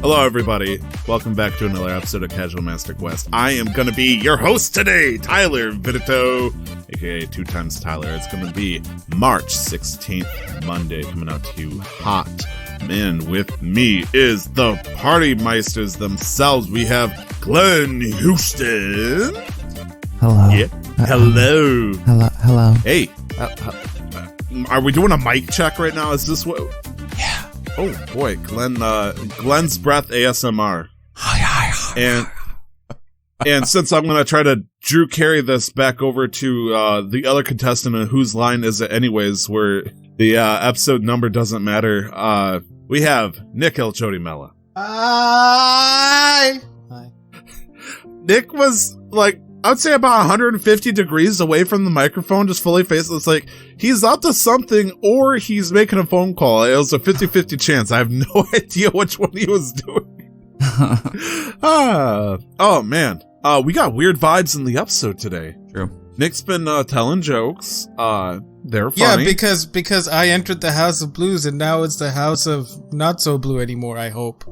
Hello, everybody. Welcome back to another episode of Casual Master Quest. I am going to be your host today, Tyler Vidito, aka 2x Tyler. It's going to be March 16th, Monday, coming out to you hot. And with me is the Party Meisters themselves. We have Glenn Houston. Hello. Yeah. Hello. Hello. Hey. Are we doing a mic check right now? Is this what... Yeah. Oh boy, Glenn's breath ASMR. And since I'm gonna try to Drew carry this back over to the other contestant and whose line is it anyways, where the episode number doesn't matter, we have Nick El Chodi-Mella. Hi. Nick was like, I would say about 150 degrees away from the microphone, just fully faced. It's like, he's up to something or he's making a phone call. It was a 50-50 chance. I have no idea which one he was doing. Oh, man. We got weird vibes in the episode today. True. Nick's been telling jokes. They're funny. Yeah, because I entered the House of Blues and now it's the House of Not So Blue anymore, I hope.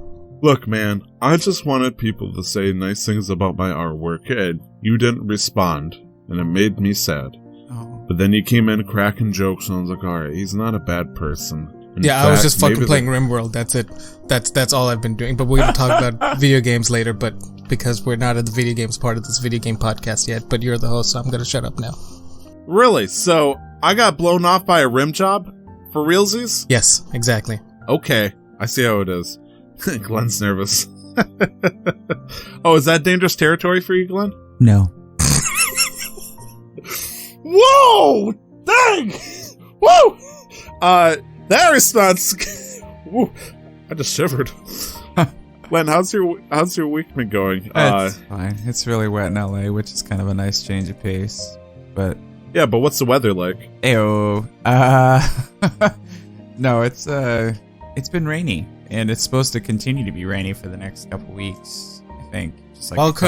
Look, man, I just wanted people to say nice things about my artwork, and you didn't respond, and it made me sad. Oh. But then you came in cracking jokes, and I was like, alright, he's not a bad person. I was just fucking playing Rimworld, that's it. That's all I've been doing, but we're gonna talk about video games later, but because we're not at the video games part of this video game podcast yet, but you're the host, so I'm gonna shut up now. Really? So, I got blown off by a rim job? For realsies? Yes, exactly. Okay, I see how it is. Glenn's nervous. Oh, is that dangerous territory for you, Glenn? No. Whoa! Dang! Woo! That response. Woo, I just shivered. Glenn, how's your week been going? It's fine. It's really wet in LA, which is kind of a nice change of pace. But yeah, but what's the weather like? Ayo. No, it's been rainy. And it's supposed to continue to be rainy for the next couple weeks, I think. Just like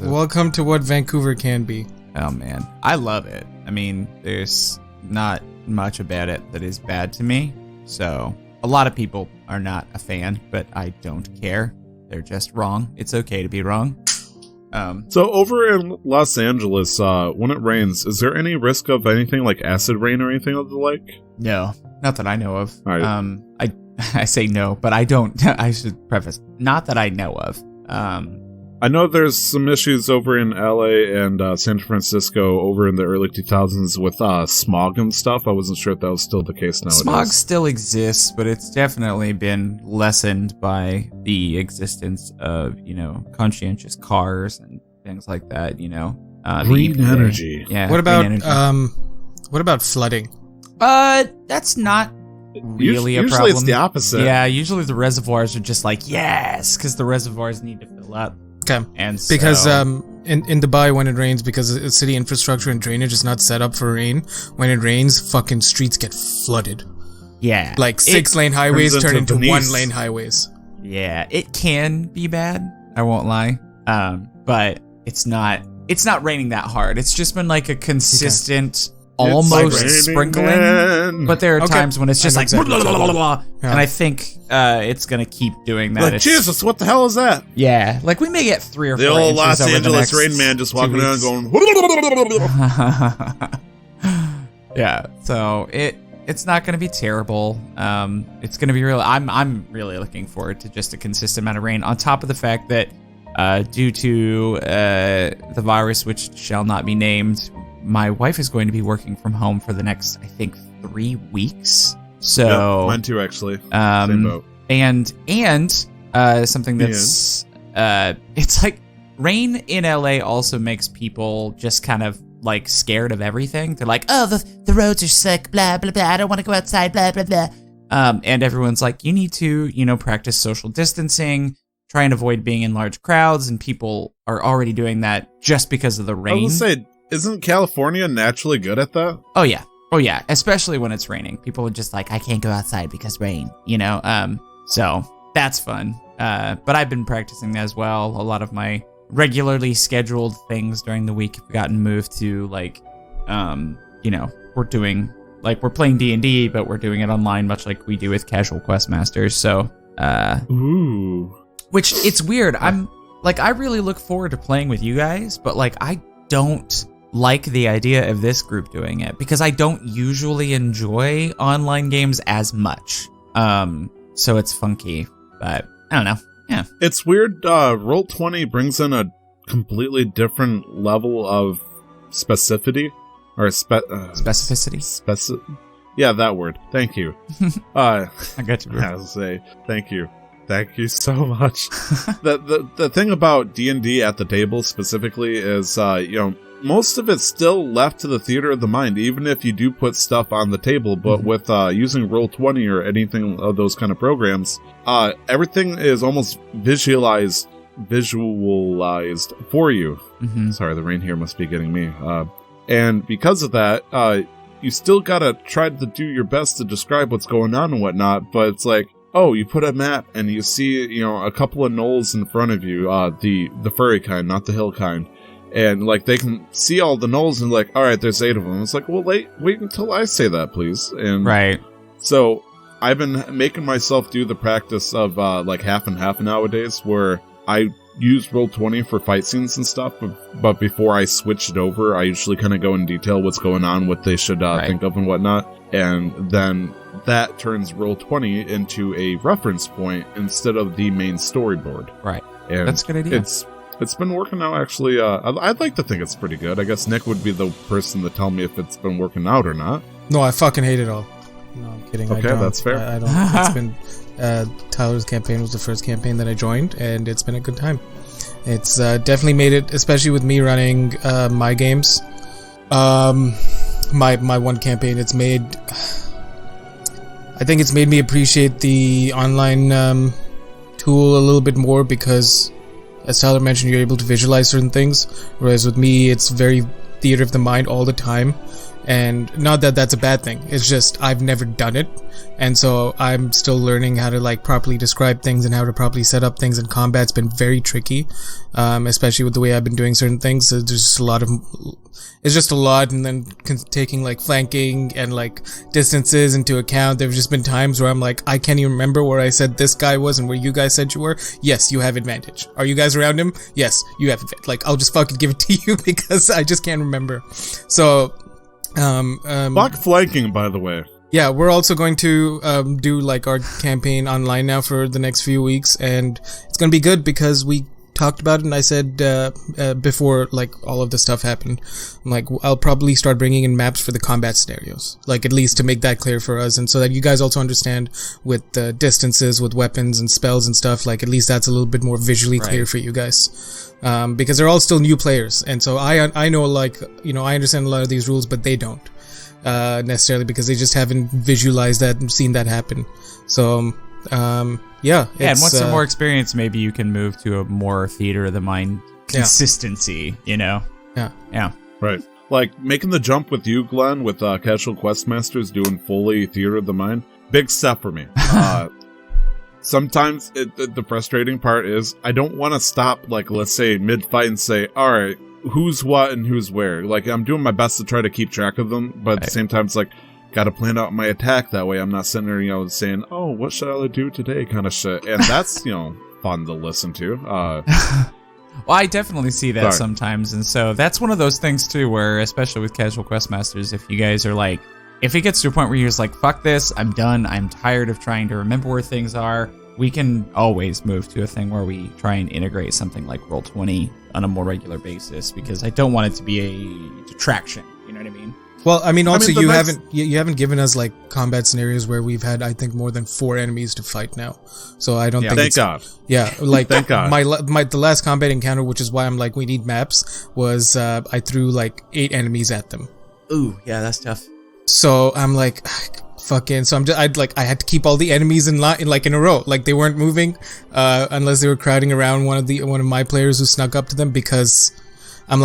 welcome to what Vancouver can be. Oh man, I love it. I mean, there's not much about it that is bad to me. So a lot of people are not a fan, but I don't care. They're just wrong. It's okay to be wrong. So over in Los Angeles, when it rains, is there any risk of anything like acid rain or anything of the like? No, not that I know of. All right. I say no, but I don't. I should preface, not that I know of. I know there's some issues over in LA and San Francisco over in the early 2000s with smog and stuff. I wasn't sure if that was still the case nowadays. Smog still exists, but it's definitely been lessened by the existence of, conscientious cars and things like that, green energy. Yeah. What about flooding? That's not really a problem. Usually it's the opposite. Yeah, usually the reservoirs are just like, yes, because the reservoirs need to fill up. Okay. And because in Dubai when it rains, because city infrastructure and drainage is not set up for rain, when it rains, fucking streets get flooded. Yeah. Like 6-lane highways turn into 1-lane highways. Yeah, it can be bad, I won't lie. But it's not raining that hard. It's just been like a consistent almost sprinkling, but there are times when it's just like blah, blah, blah, blah, and I think it's gonna keep doing that. Like, Jesus, what the hell is that? Yeah, like we may get 3 or 4 inches. The old Los over Angeles the rain man just walking around going. Yeah, so it's not gonna be terrible. It's gonna be real. I'm really looking forward to just a consistent amount of rain. On top of the fact that due to the virus, which shall not be named, my wife is going to be working from home for the next, I think, 3 weeks. So yep, mine too, actually. Same boat. And something that's it's like rain in LA also makes people just kind of like scared of everything. They're like, oh, the roads are sick, blah blah blah. I don't want to go outside, blah blah blah. And everyone's like, you need to, practice social distancing, try and avoid being in large crowds, and people are already doing that just because of the rain. I would say, isn't California naturally good at that? Oh yeah, especially when it's raining. People are just like, I can't go outside because rain, so that's fun. But I've been practicing that as well. A lot of my regularly scheduled things during the week have gotten moved to we're playing D&D, but we're doing it online, much like we do with Casual Quest Masters. So, ooh, Which, it's weird. I really look forward to playing with you guys, but like, I don't like the idea of this group doing it because I don't usually enjoy online games as much. So it's funky, but I don't know. Yeah. It's weird. Roll20 brings in a completely different level of specificity or specificity. Yeah, that word. Thank you. I got you. I was say thank you. Thank you so much. The thing about D&D at the table specifically is, most of it's still left to the theater of the mind, even if you do put stuff on the table. But with using Roll20 or anything of those kind of programs, everything is almost visualized for you. Sorry, the rain here must be getting me. And because of that, you still gotta try to do your best to describe what's going on and whatnot, but it's like, oh, you put a map and you see, a couple of knolls in front of you, the furry kind, not the hill kind. And, like, they can see all the knolls and, like, alright, there's 8 of them. It's like, well, wait until I say that, please. And right. So, I've been making myself do the practice of, half and half nowadays, where I use Roll20 for fight scenes and stuff, but before I switch it over, I usually kind of go in detail what's going on, what they should think of and whatnot. And then that turns Roll20 into a reference point instead of the main storyboard. Right. And that's a good idea. It's been working out, actually. I'd like to think it's pretty good. I guess Nick would be the person to tell me if it's been working out or not. No, I fucking hate it all. No, I'm kidding. Okay, that's fair. I don't. It's been Tyler's campaign was the first campaign that I joined, and it's been a good time. It's definitely made it, especially with me running my games. My one campaign, I think it's made me appreciate the online tool a little bit more because, as Tyler mentioned, you're able to visualize certain things, whereas with me, it's very theater of the mind all the time. And not that that's a bad thing, it's just I've never done it, and so I'm still learning how to properly describe things and how to properly set up things, and combat's been very tricky, especially with the way I've been doing certain things. So there's just it's just a lot, and then taking flanking and distances into account. There've just been times where I'm I can't even remember where I said this guy was and where you guys said you were. Yes, you have advantage. Are you guys around him? Yes, you have advantage. I'll just fucking give it to you because I just can't remember. So fuck flanking, by the way. Yeah, we're also going to do our campaign online now for the next few weeks, and it's gonna be good because we talked about it, and I said before all of this stuff happened, I'll probably start bringing in maps for the combat scenarios, at least to make that clear for us, and so that you guys also understand with the distances, with weapons and spells and stuff, at least that's a little bit more visually clear for you guys. Because they're all still new players, and so I know I understand a lot of these rules, but they don't necessarily, because they just haven't visualized that and seen that happen. So and once some more experience, maybe you can move to a more theater of the mind consistency. Yeah. Right. Making the jump with you, Glenn, with Casual Quest Masters doing fully theater of the mind, big step for me. Sometimes the frustrating part is I don't want to stop, let's say, mid-fight and say, all right, who's what and who's where. I'm doing my best to try to keep track of them, but at the same time, it's gotta plan out my attack that way. I'm not sitting there, saying, oh, what should I do today kind of shit. And that's, fun to listen to. Well, I definitely see that sometimes, and so that's one of those things, too, where, especially with Casual Quest Masters, if you guys are if it gets to a point where you're just fuck this, I'm done, I'm tired of trying to remember where things are, we can always move to a thing where we try and integrate something like Roll20 on a more regular basis, because I don't want it to be a detraction, you know what I mean? Well, also you haven't given us combat scenarios where we've had, I think, more than 4 enemies to fight now. So I don't think thank God. Yeah, thank God. The last combat encounter, which is why I'm we need maps, was I threw 8 enemies at them. Ooh, yeah, that's tough. So I'm fucking, so I had to keep all the enemies in line, in a row. They weren't moving, unless they were crowding around one of my players who snuck up to them, because I'm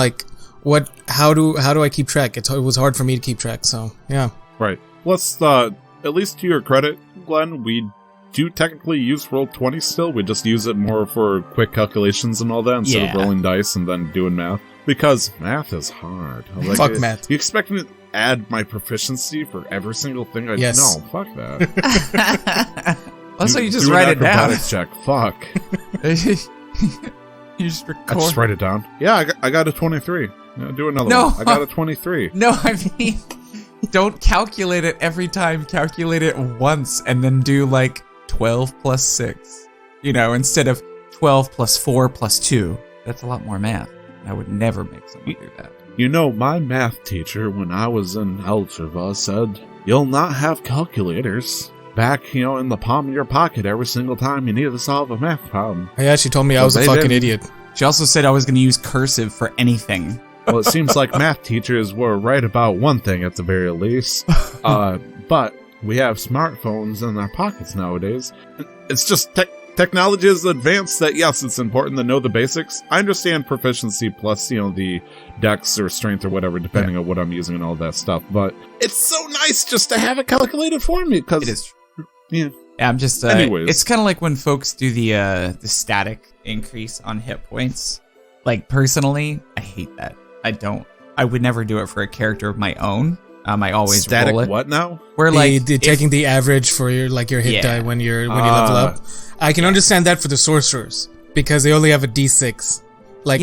what, how do I keep track? It was hard for me to keep track, so yeah. Right. Let's, at least to your credit, Glenn, we do technically use Roll20 still. We just use it more for quick calculations and all that, instead of rolling dice and then doing math. Because math is hard. Fuck math. You expect me to add my proficiency for every single thing I do? Yes. No, fuck that. Also, you just do an write it down. acrobatics check. Fuck. You just I record. just write it down. Yeah, I got a 23. Yeah, do another No. one. I got a 23. No, I mean, don't calculate it every time. Calculate it once and then do like 12 plus 6. You know, instead of 12 plus 4 plus 2. That's a lot more math. I would never make someone do that. You know, my math teacher, when I was in algebra, said, you'll not have calculators back, in the palm of your pocket every single time you need to solve a math problem. Yeah, she told me I was a fucking idiot. She also said I was going to use cursive for anything. Well, it seems like math teachers were right about one thing at the very least. But we have smartphones in our pockets nowadays. It's just technology is advanced that, yes, it's important to know the basics. I understand proficiency plus, the dex or strength or whatever, depending on what I'm using and all that stuff. But it's so nice just to have it calculated for me. Because it is. Yeah. I'm just. Anyways. It's kind of like when folks do the static increase on hit points. Like, personally, I hate that. I would never do it for a character of my own. I always static roll it. What now? Where taking the average for your hit die when you level up. I can understand that for the sorcerers because they only have a D6. But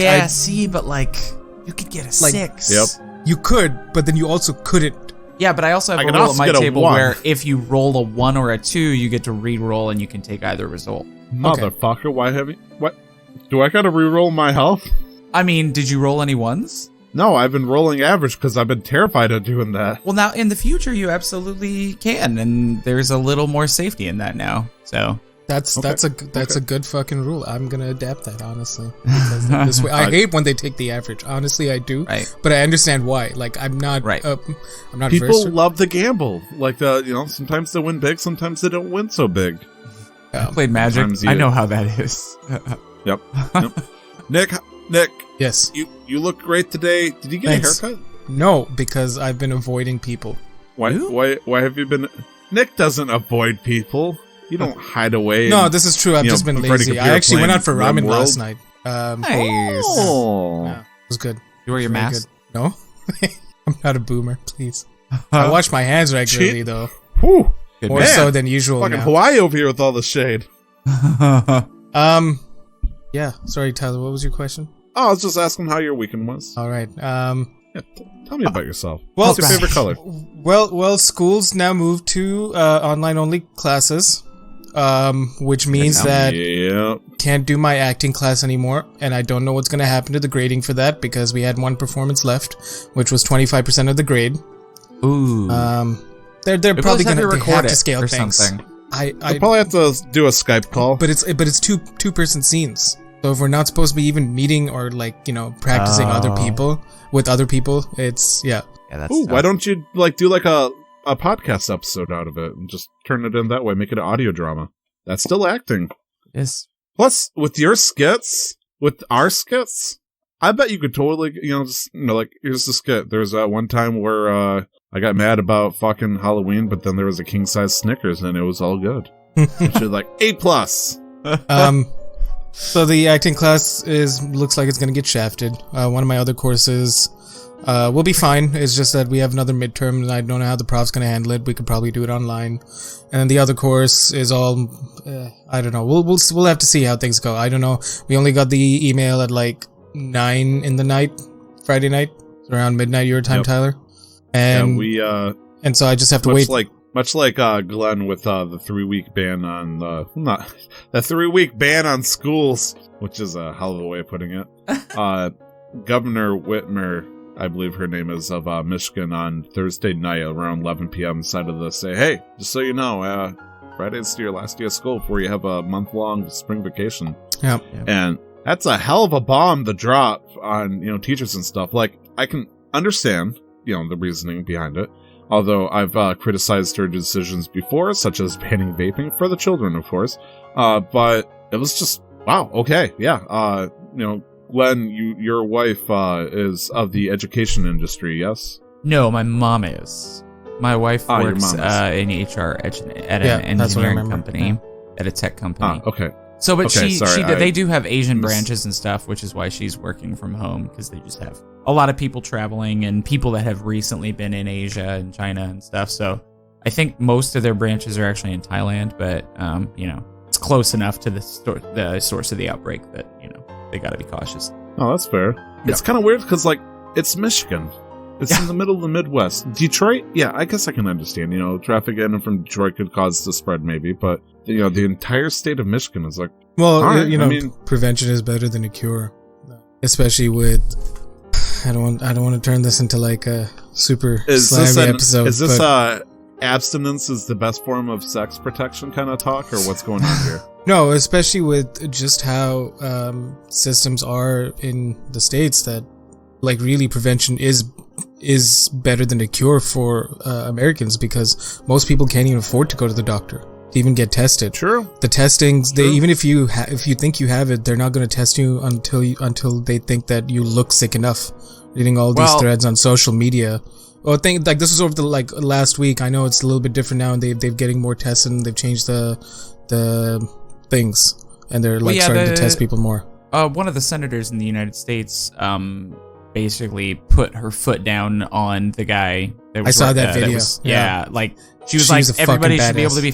you could get a 6. Yep. You could, but then you also couldn't. Yeah, but I also have a rule at my table where if you roll a 1 or a 2, you get to re-roll and you can take either result. Motherfucker, why have you... What? Do I gotta re-roll my health? I mean, did you roll any 1s? No, I've been rolling average because I've been terrified of doing that. Well, now, in the future, you absolutely can, and there's a little more safety in that now, so... That's a good fucking rule. I'm gonna adapt that, honestly. Because this way, I hate when they take the average. Honestly, I do. Right. But I understand why. Like, I'm not. Right. I'm not. People love the gamble. Like sometimes they win big, sometimes they don't win so big. I played Magic. I know how that is. Yep. Nick. Yes. You look great today. Did you get a haircut? No, because I've been avoiding people. Why have you been? Nick doesn't avoid people. You don't hide away. No, this is true. I've just been lazy. I actually went out for ramen last night. Nice. Yeah, it was good. You wear your mask? Good. No, I'm not a boomer. Please. I wash my hands regularly, though. Whew. More so than usual. Fucking now. Hawaii over here with all the shade. Yeah. Sorry, Tyler. What was your question? Oh, I was just asking how your weekend was. All right. Yeah, tell me about yourself. Well, what's your favorite color? Well, schools now moved to online-only classes. Which means that can't do my acting class anymore, and I don't know what's going to happen to the grading for that because we had one performance left, which was 25% of the grade. Ooh. They're probably going to have to scale or things. Something. I probably have to do a Skype call, but it's two-person scenes. So if we're not supposed to be even meeting or practicing with other people, it's Yeah, that's Ooh, why don't you do a podcast episode out of it and just turn it in that way, make it an audio drama. That's still acting. Yes. Plus, with your skits, with our skits, I bet you could totally, here's the skit. There's that one time where I got mad about fucking Halloween, but then there was a king-size Snickers and it was all good. Which is like A+. So the acting class looks like it's going to get shafted. One of my other courses will be fine. It's just that we have another midterm and I don't know how the prof's going to handle it. We could probably do it online. And then the other course is all, I don't know. We'll have to see how things go. I don't know. We only got the email at 9 in the night, Friday night, around midnight your time, Tyler. And and so I just have to wait. Much like Glenn with the 3-week ban on the 3-week ban on schools, which is a hell of a way of putting it. Governor Whitmer, I believe her name is, of Michigan, on Thursday night around 11 p.m. decided to say, hey, just so you know, Friday's your last day of school before you have a month-long spring vacation. Yep. And that's a hell of a bomb to drop on, teachers and stuff. I can understand, the reasoning behind it. Although I've criticized her decisions before, such as banning vaping for the children, of course. But it was just, wow, okay, yeah. Glenn, your wife is of the education industry, yes? No, my mom is. My wife works in HR at an engineering company, at a tech company. Okay. So, but they do have Asian branches and stuff, which is why she's working from home, because they just have a lot of people traveling and people that have recently been in Asia and China and stuff. So I think most of their branches are actually in Thailand, but it's close enough to the source of the outbreak that they got to be cautious. Oh, that's fair. Yeah. It's kind of weird because it's Michigan. It's in the middle of the Midwest. Detroit, yeah, I guess I can understand. Traffic in and from Detroit could cause the spread, maybe, but the entire state of Michigan is like. Well, prevention is better than a cure, especially with. I don't want to turn this into like a super slimy episode. Is this abstinence is the best form of sex protection kind of talk, or what's going on here? No, especially with just how systems are in the States, that really prevention is better than a cure for Americans, because most people can't even afford to go to the doctor to even get tested. True. The testings, even if you think you have it, they're not going to test you until they think that you look sick enough. Reading all these threads on social media. Well, I think this was over the last week. I know it's a little bit different now, and they've getting more tests, and they've changed the things, and they're starting to test people more. One of the senators in the United States basically put her foot down on the guy. I saw that video. She was like, everybody should be able to be.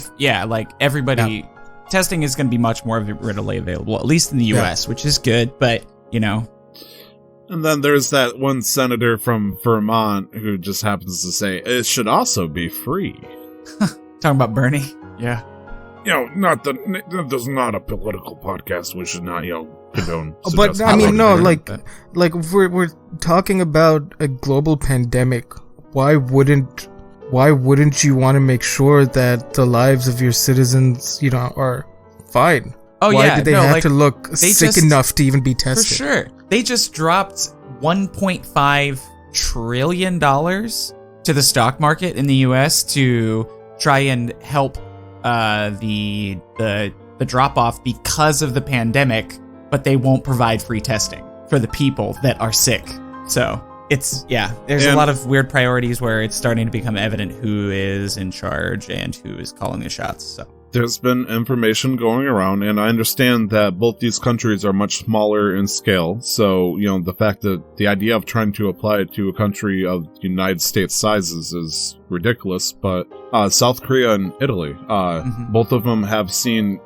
Everybody. Yeah. Testing is going to be much more readily available, at least in the U.S., which is good, but And then there's that one senator from Vermont who just happens to say it should also be free. Talking about Bernie? Yeah. This is not a political podcast. We should not, condone. But I mean, no, if we're talking about a global pandemic, why wouldn't you want to make sure that the lives of your citizens, are fine? Oh, why did they have to look sick enough to even be tested? For sure. They just dropped $1.5 trillion to the stock market in the U.S. to try and help the drop-off because of the pandemic, but they won't provide free testing for the people that are sick. So there's a lot of weird priorities where it's starting to become evident who is in charge and who is calling the shots. So. There's been information going around, and I understand that both these countries are much smaller in scale. So, the fact that the idea of trying to apply it to a country of United States sizes is ridiculous. But South Korea and Italy, both of them have seen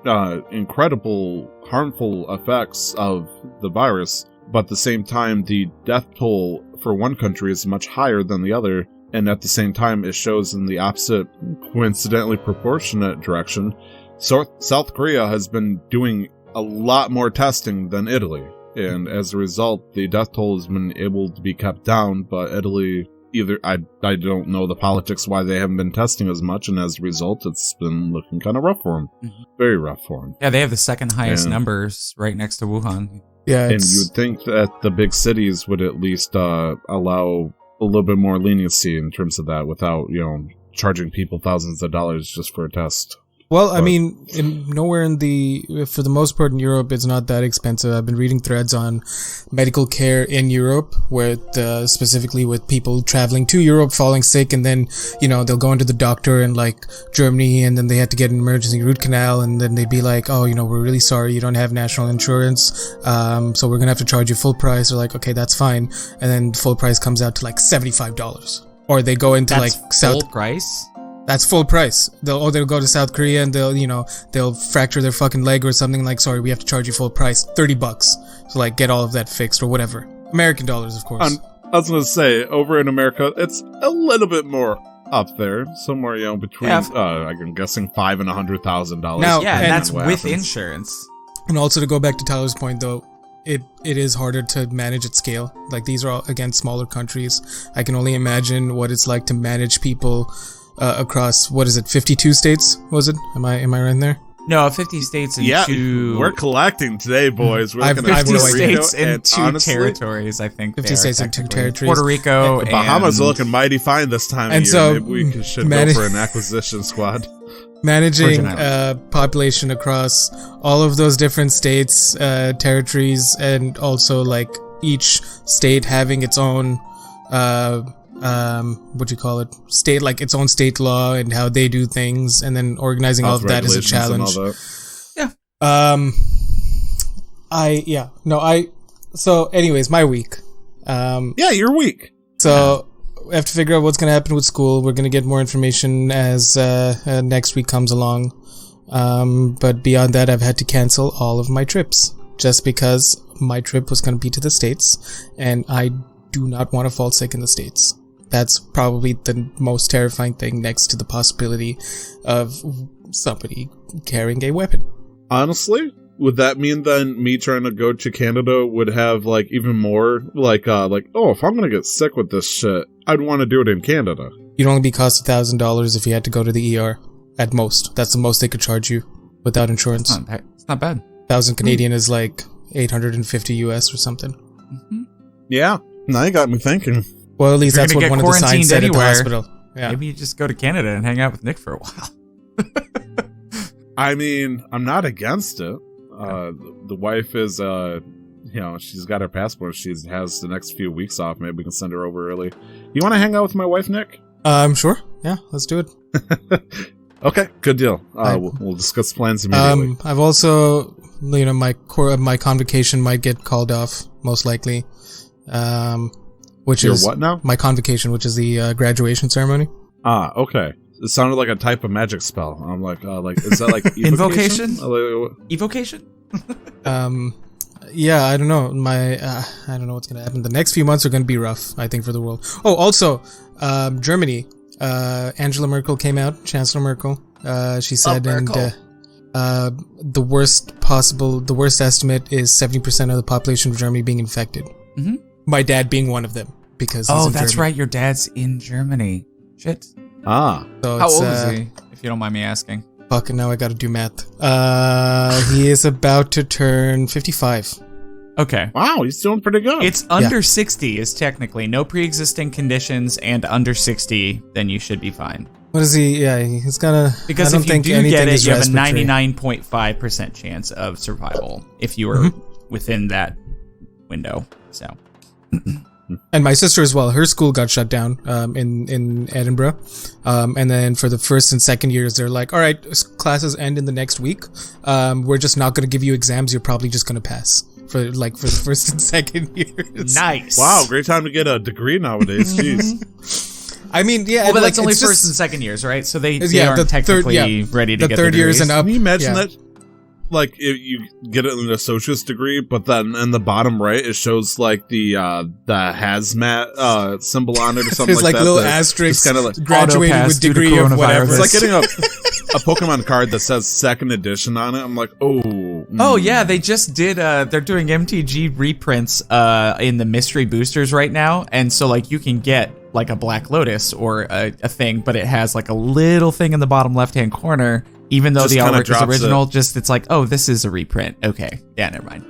incredible harmful effects of the virus. But at the same time, the death toll for one country is much higher than the other. And at the same time, it shows in the opposite, coincidentally proportionate direction. South Korea has been doing a lot more testing than Italy. And as a result, the death toll has been able to be kept down. But Italy, I don't know the politics why they haven't been testing as much. And as a result, it's been looking kind of rough for them. Mm-hmm. Very rough for them. Yeah, they have the second highest numbers right next to Wuhan. Yeah, and you would think that the big cities would at least allow a little bit more leniency in terms of that without, charging people thousands of dollars just for a test. Well, I mean, nowhere for the most part in Europe, it's not that expensive. I've been reading threads on medical care in Europe, where specifically with people traveling to Europe, falling sick, and then, they'll go into the doctor in Germany, and then they had to get an emergency root canal, and then they'd be like, oh, we're really sorry, you don't have national insurance, so we're gonna have to charge you full price. They're like, okay, that's fine. And then full price comes out to $75. Or they go into full price? That's full price. They'll go to South Korea and they'll fracture their fucking leg or something, sorry, we have to charge you full price, $30. So get all of that fixed or whatever. American dollars, of course. I was going to say, over in America, it's a little bit more up there, somewhere, between, I'm guessing $5,000 and $100,000. Now, and that's with insurance. And also to go back to Tyler's point, though, it is harder to manage at scale. These are all, again, smaller countries. I can only imagine what it's like to manage people across, 52 states, was it? Am I right in there? No, 50 states and two... We're collecting today, boys. We're looking at 50 states and two territories, I think. 50 states and two territories. Puerto Rico and... Bahamas are looking mighty fine this time of year. So, maybe we should go for an acquisition squad. Managing population across all of those different states, territories, and also each state having its own... state, its own state law and how they do things, and then organizing all of that is a challenge. Yeah. So anyways, my week. Your week. So have to figure out what's going to happen with school. We're going to get more information as next week comes along. But beyond that, I've had to cancel all of my trips just because my trip was going to be to the States, and I do not want to fall sick in the States. That's probably the most terrifying thing next to the possibility of somebody carrying a weapon. Honestly, would that mean then me trying to go to Canada would have like even more like oh, if I'm gonna get sick with this shit, I'd want to do it in Canada. You'd only be cost $1,000 if you had to go to the ER at most. That's the most they could charge you without insurance. It's not bad. 1,000 Canadian is like 850 US or something. Mm-hmm. Yeah, now you got me thinking. Well, at least that's what one of the signs said at the hospital. Yeah. Maybe you just go to Canada and hang out with Nick for a while. I mean, I'm not against it. The wife is, she's got her passport. She has the next few weeks off. Maybe we can send her over early. You want to hang out with my wife, Nick? Sure. Yeah, let's do it. Okay, good deal. We'll discuss plans immediately. I've also, my convocation might get called off, most likely. Which Your is what now? My convocation, which is the graduation ceremony. Ah, okay. It sounded like a type of magic spell. I'm like, is that like invocation? Evocation? Yeah, I don't know. I don't know what's gonna happen. The next few months are gonna be rough, I think, for the world. Oh, also, Germany. Angela Merkel came out. Chancellor Merkel. She said, the worst estimate is 70% of the population of Germany being infected. Mm-hmm. My dad being one of them, because he's in that's Germany. right. Your dad's in Germany. Shit. Ah. So how old is he, if you don't mind me asking? Fucking now I gotta do math. He is about to turn 55. Okay. Wow, he's doing pretty good. It's under 60 is technically no pre-existing conditions, and under 60, then you should be fine. What is he? Yeah, he's gonna. Because if you do get it, you have a 99.5% chance of survival if you are within that window. So. And my sister as well. Her school got shut down in Edinburgh, and then for the first and second years, they're like, "All right, classes end in the next week. We're just not going to give you exams. You're probably just going to pass for the first and second years." Nice. Wow, great time to get a degree nowadays. Jeez. I mean, yeah, well, but that's only first and second years, right? So they aren't technically ready to get the third years and up. Can you imagine that? Like, if you get an associate's degree, but then in the bottom right, it shows, like, the hazmat symbol on it or something like that. There's, like, little asterisks, kind of like, graduated with degree of whatever. It's like getting a Pokemon card that says second edition on it. I'm like, oh. Oh, yeah, they just did, they're doing MTG reprints in the mystery boosters right now, and so, like, you can get, like, a Black Lotus or a thing, but it has, like, a little thing in the bottom left-hand corner. Even though the artwork is original, it's like, oh, this is a reprint. Okay. Yeah, never mind.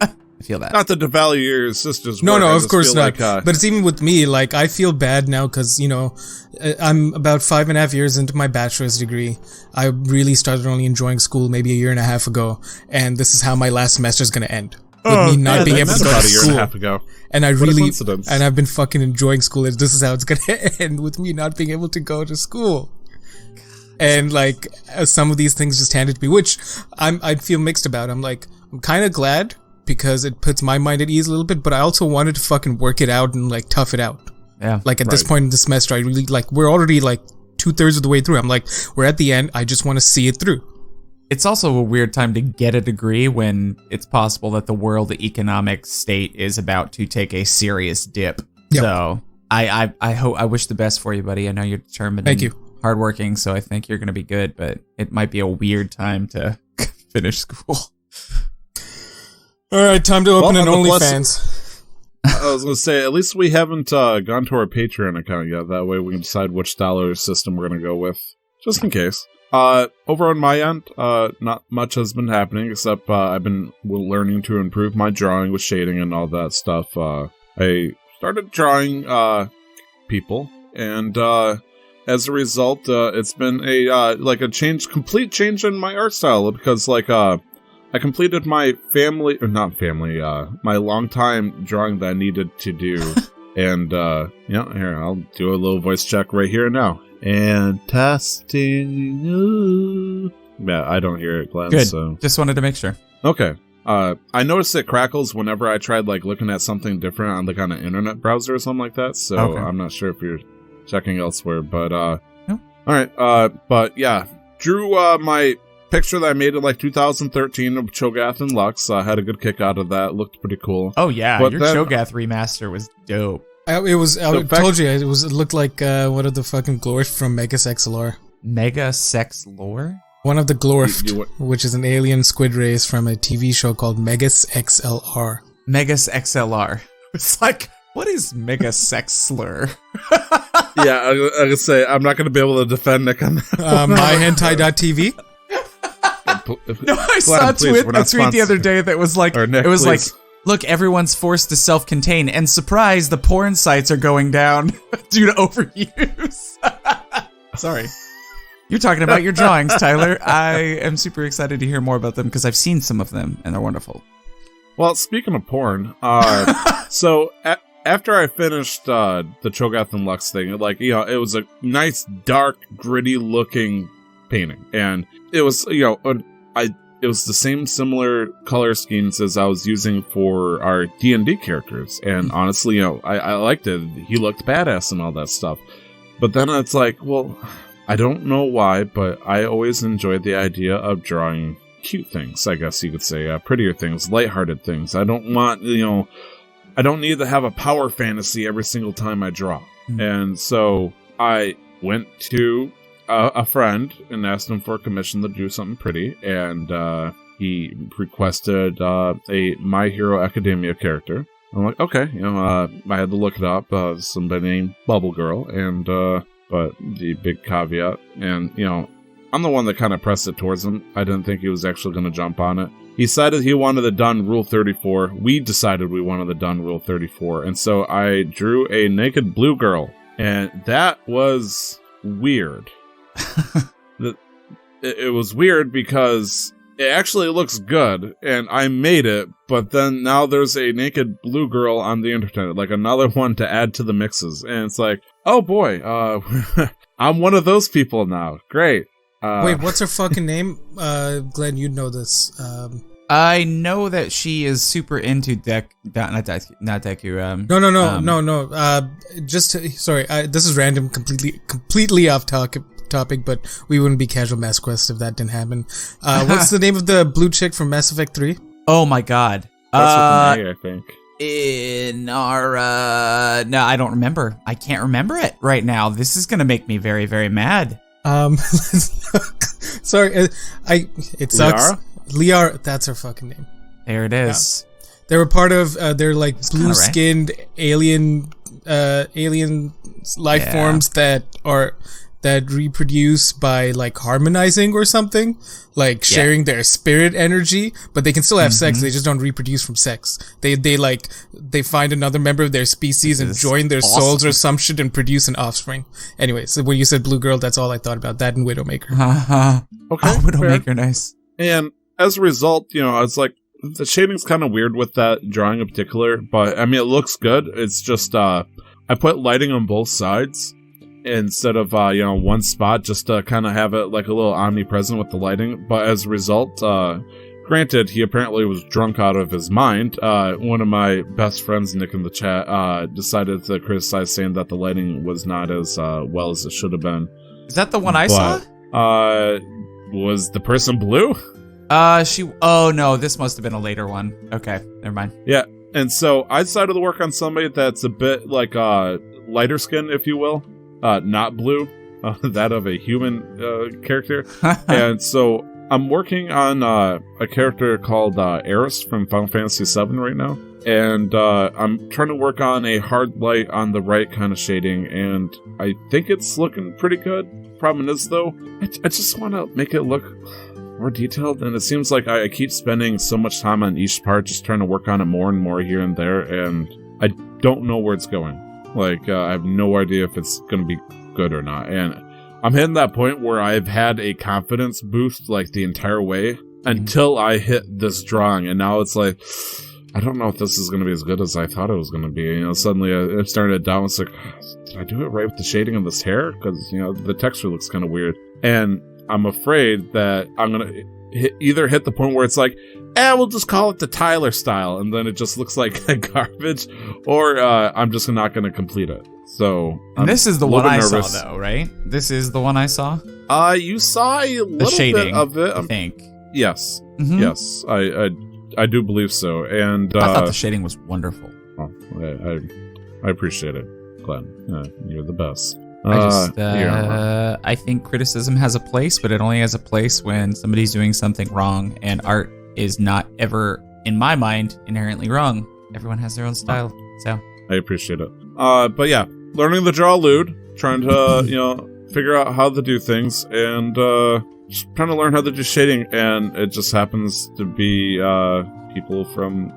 I feel that. Not to devalue your sister's work. No, of course not. But it's even with me, like, I feel bad now because, I'm about 5.5 years into my bachelor's degree. I really started only enjoying school maybe a year and a half ago, and this is how my last semester is going to end. With me not being able to go to school. A year and a half ago. And and I've been fucking enjoying school, and this is how it's going to end with me not being able to go to school. And like some of these things just handed to me, which I feel mixed about. I'm kind of glad because it puts my mind at ease a little bit, but I also wanted to fucking work it out and like tough it out. Yeah. Like at this point in the semester, I really we're already like 2/3 of the way through. I'm like, we're at the end. I just want to see it through. It's also a weird time to get a degree when it's possible that the world economic state is about to take a serious dip. Yep. So I wish the best for you, buddy. I know you're determined. Thank you. Hardworking, so I think you're going to be good, but it might be a weird time to finish school. All right, time to open an OnlyFans. I was going to say, at least we haven't gone to our Patreon account yet. That way we can decide which dollar system we're going to go with, just in case. Over on my end, not much has been happening, except I've been learning to improve my drawing with shading and all that stuff. I started drawing people, and as a result, it's been a complete change in my art style because I completed my my long time drawing that I needed to do, and here I'll do a little voice check right here and now. And testing. Yeah, I don't hear it, Glenn. Good. So just wanted to make sure. Okay. I noticed it crackles whenever I tried like looking at something different on like on an internet browser or something like that. So Okay. I'm not sure if you're checking elsewhere, but No. all right. But yeah, drew my picture that I made in like 2013 of Cho'Gath and Lux. I had a good kick out of that. Looked pretty cool. Oh yeah, But your then- Cho'Gath remaster was dope. I told you, it looked like one of the fucking glorfs from Megas XLR. Mega sex lore? One of the glorfed, You- which is an alien squid race from a TV show called Megas XLR. Megas XLR. It's like, what is Mega Sex Slur? Yeah, I can say I'm not going to be able to defend Nick on that. MyHentai.tv. No, I saw a tweet the other day that was like, Or Nick, it was please. like, look, everyone's forced to self-contain, and surprise, the porn sites are going down due to overuse. Sorry. You're talking about your drawings, Tyler. I am super excited to hear more about them because I've seen some of them, and they're wonderful. Well, speaking of porn, so after I finished the Cho'Gath and Lux thing, like, you know, it was a nice, dark, gritty looking painting, and it was, you know, it was the same similar color schemes as I was using for our D&D characters, and honestly, you know, I liked it. He looked badass and all that stuff, but then it's like, well, I don't know why, but I always enjoyed the idea of drawing cute things, I guess you could say, prettier things, lighthearted things. I don't want, you know, I don't need to have a power fantasy every single time I draw. And so I went to a friend and asked him for a commission to do something pretty, and he requested a My Hero Academia character. I'm like, okay, you know, I had to look it up, somebody named Bubble Girl, and but the big caveat, and, you know, I'm the one that kind of pressed it towards him. I didn't think he was actually going to jump on it. He decided he wanted it done Rule 34. We decided we wanted it done Rule 34. And so I drew a naked blue girl. And that was weird. It was weird because it actually looks good. And I made it. But then now there's a naked blue girl on the internet. Like another one to add to the mixes. And it's like, oh boy, I'm one of those people now. Great. Wait, what's her fucking name? Glenn, you'd know this. I know that she is super into not Deku. Sorry, this is random, completely off topic, but we wouldn't be Casual Mass Quest if that didn't happen. What's the name of the blue chick from Mass Effect 3? Oh my god. That's with an A, I think. In our no, I don't remember. I can't remember it right now. This is gonna make me very, very mad. Sorry, it sucks. Liara, that's her fucking name. There it is. Yeah. They were part of, they're like blue-skinned alien life forms that reproduce by like harmonizing or something, like sharing their spirit energy, but they can still have sex. They just don't reproduce from sex. They find another member of their species and join their souls or some shit and produce an offspring. Anyway, so when you said blue girl, that's all I thought about. That and Widowmaker. Okay, oh, Widowmaker, nice. And as a result, you know, it's like the shading's kind of weird with that drawing in particular, but I mean, it looks good. It's just I put lighting on both sides instead of one spot, just to kind of have it like a little omnipresent with the lighting. But as a result, granted, he apparently was drunk out of his mind. One of my best friends, Nick, in the chat, decided to criticize, saying that the lighting was not as well as it should have been. Is that the one I saw? Was the person blue? Oh no, this must have been a later one. Okay, never mind. Yeah, and so I decided to work on somebody that's a bit like lighter skin, if you will, not blue, that of a human character. And so I'm working on a character called Eris from Final Fantasy VII right now, and I'm trying to work on a hard light on the right kind of shading, and I think it's looking pretty good. Problem is, though, I just want to make it look more detailed, and it seems like I keep spending so much time on each part, just trying to work on it more and more here and there, and I don't know where it's going. Like, I have no idea if it's going to be good or not, and I'm hitting that point where I've had a confidence boost, like, the entire way, until I hit this drawing, and now it's like, I don't know if this is going to be as good as I thought it was going to be. You know, suddenly I started to doubt, it's like, did I do it right with the shading of this hair? Because, you know, the texture looks kind of weird. And I'm afraid that I'm gonna either hit the point where it's like, we'll just call it the Tyler style, and then it just looks like garbage, or I'm just not gonna complete it. So this is the one I saw, though, right? This is the one I saw. You saw a little bit of it, I think. Yes, Mm-hmm. yes, I do believe so, and I thought the shading was wonderful. Oh, I appreciate it, Glenn. You're the best. I think criticism has a place, but it only has a place when somebody's doing something wrong, and art is not ever, in my mind, inherently wrong. Everyone has their own style, so I appreciate it. But yeah, learning the draw lewd, trying to figure out how to do things, and just trying to learn how to do shading, and it just happens to be people from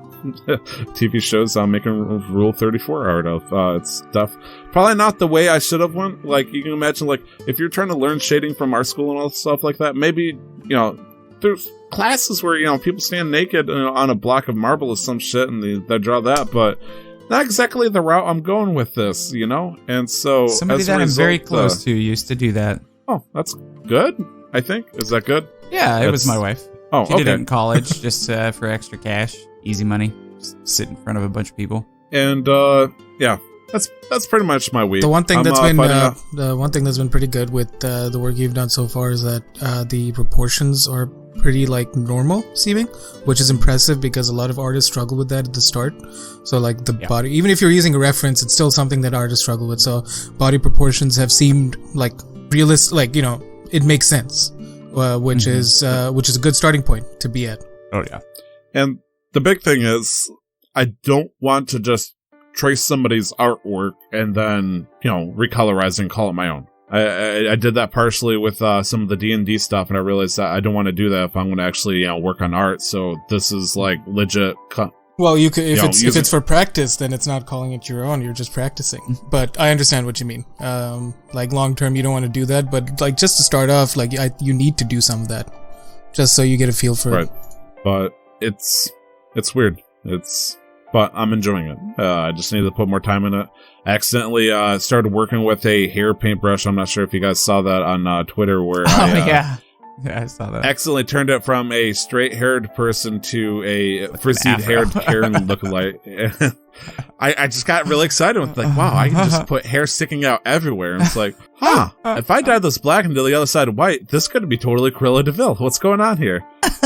TV shows making Rule 34 art of it's stuff. Probably not the way I should have went. Like, you can imagine, like, if you're trying to learn shading from art school and all stuff like that, maybe, there's classes where, people stand naked on a block of marble or some shit and they draw that, but not exactly the route I'm going with this, And so somebody that I'm very close to used to do that. Oh, that's good, I think. Is that good? Yeah, it was my wife. Oh, she did it in college just for extra cash, easy money, just sit in front of a bunch of people. And yeah, that's pretty much my week. The one thing that's been pretty good with the work you've done so far is that the proportions are pretty normal seeming, which is impressive because a lot of artists struggle with that at the start. So the body, even if you're using a reference, it's still something that artists struggle with. So body proportions have seemed realistic, it makes sense. Which is a good starting point to be at. Oh yeah, and the big thing is, I don't want to just trace somebody's artwork and then recolorize and call it my own. I did that partially with some of the D&D stuff, and I realized that I don't want to do that if I'm going to actually work on art. So this is legit. Well, you could if it's for practice, then it's not calling it your own. You're just practicing. But I understand what you mean. Long term, you don't want to do that. But just to start off, you need to do some of that, just so you get a feel for it. But it's weird. But I'm enjoying it. I just need to put more time in it. I accidentally started working with a hair paintbrush. I'm not sure if you guys saw that on Twitter, where Yeah, I saw that. Accidentally turned it from a straight-haired person to a frizzy-haired Karen lookalike. I just got really excited with wow, I can just put hair sticking out everywhere. And it's if I dyed this black and do the other side white, this could be totally Cruella de Vil. What's going on here?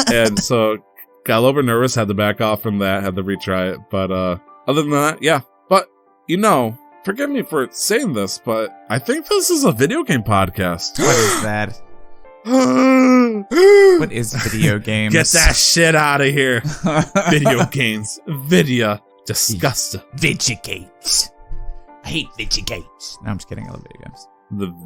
And so got a little bit nervous, had to back off from that, had to retry it. But other than that, yeah. But, forgive me for saying this, but I think this is a video game podcast. What is that? What is video games? Get that shit out of here. Video games. Video. Disgusting. Vigigates. I hate Vigigates. No, I'm just kidding. I love video games.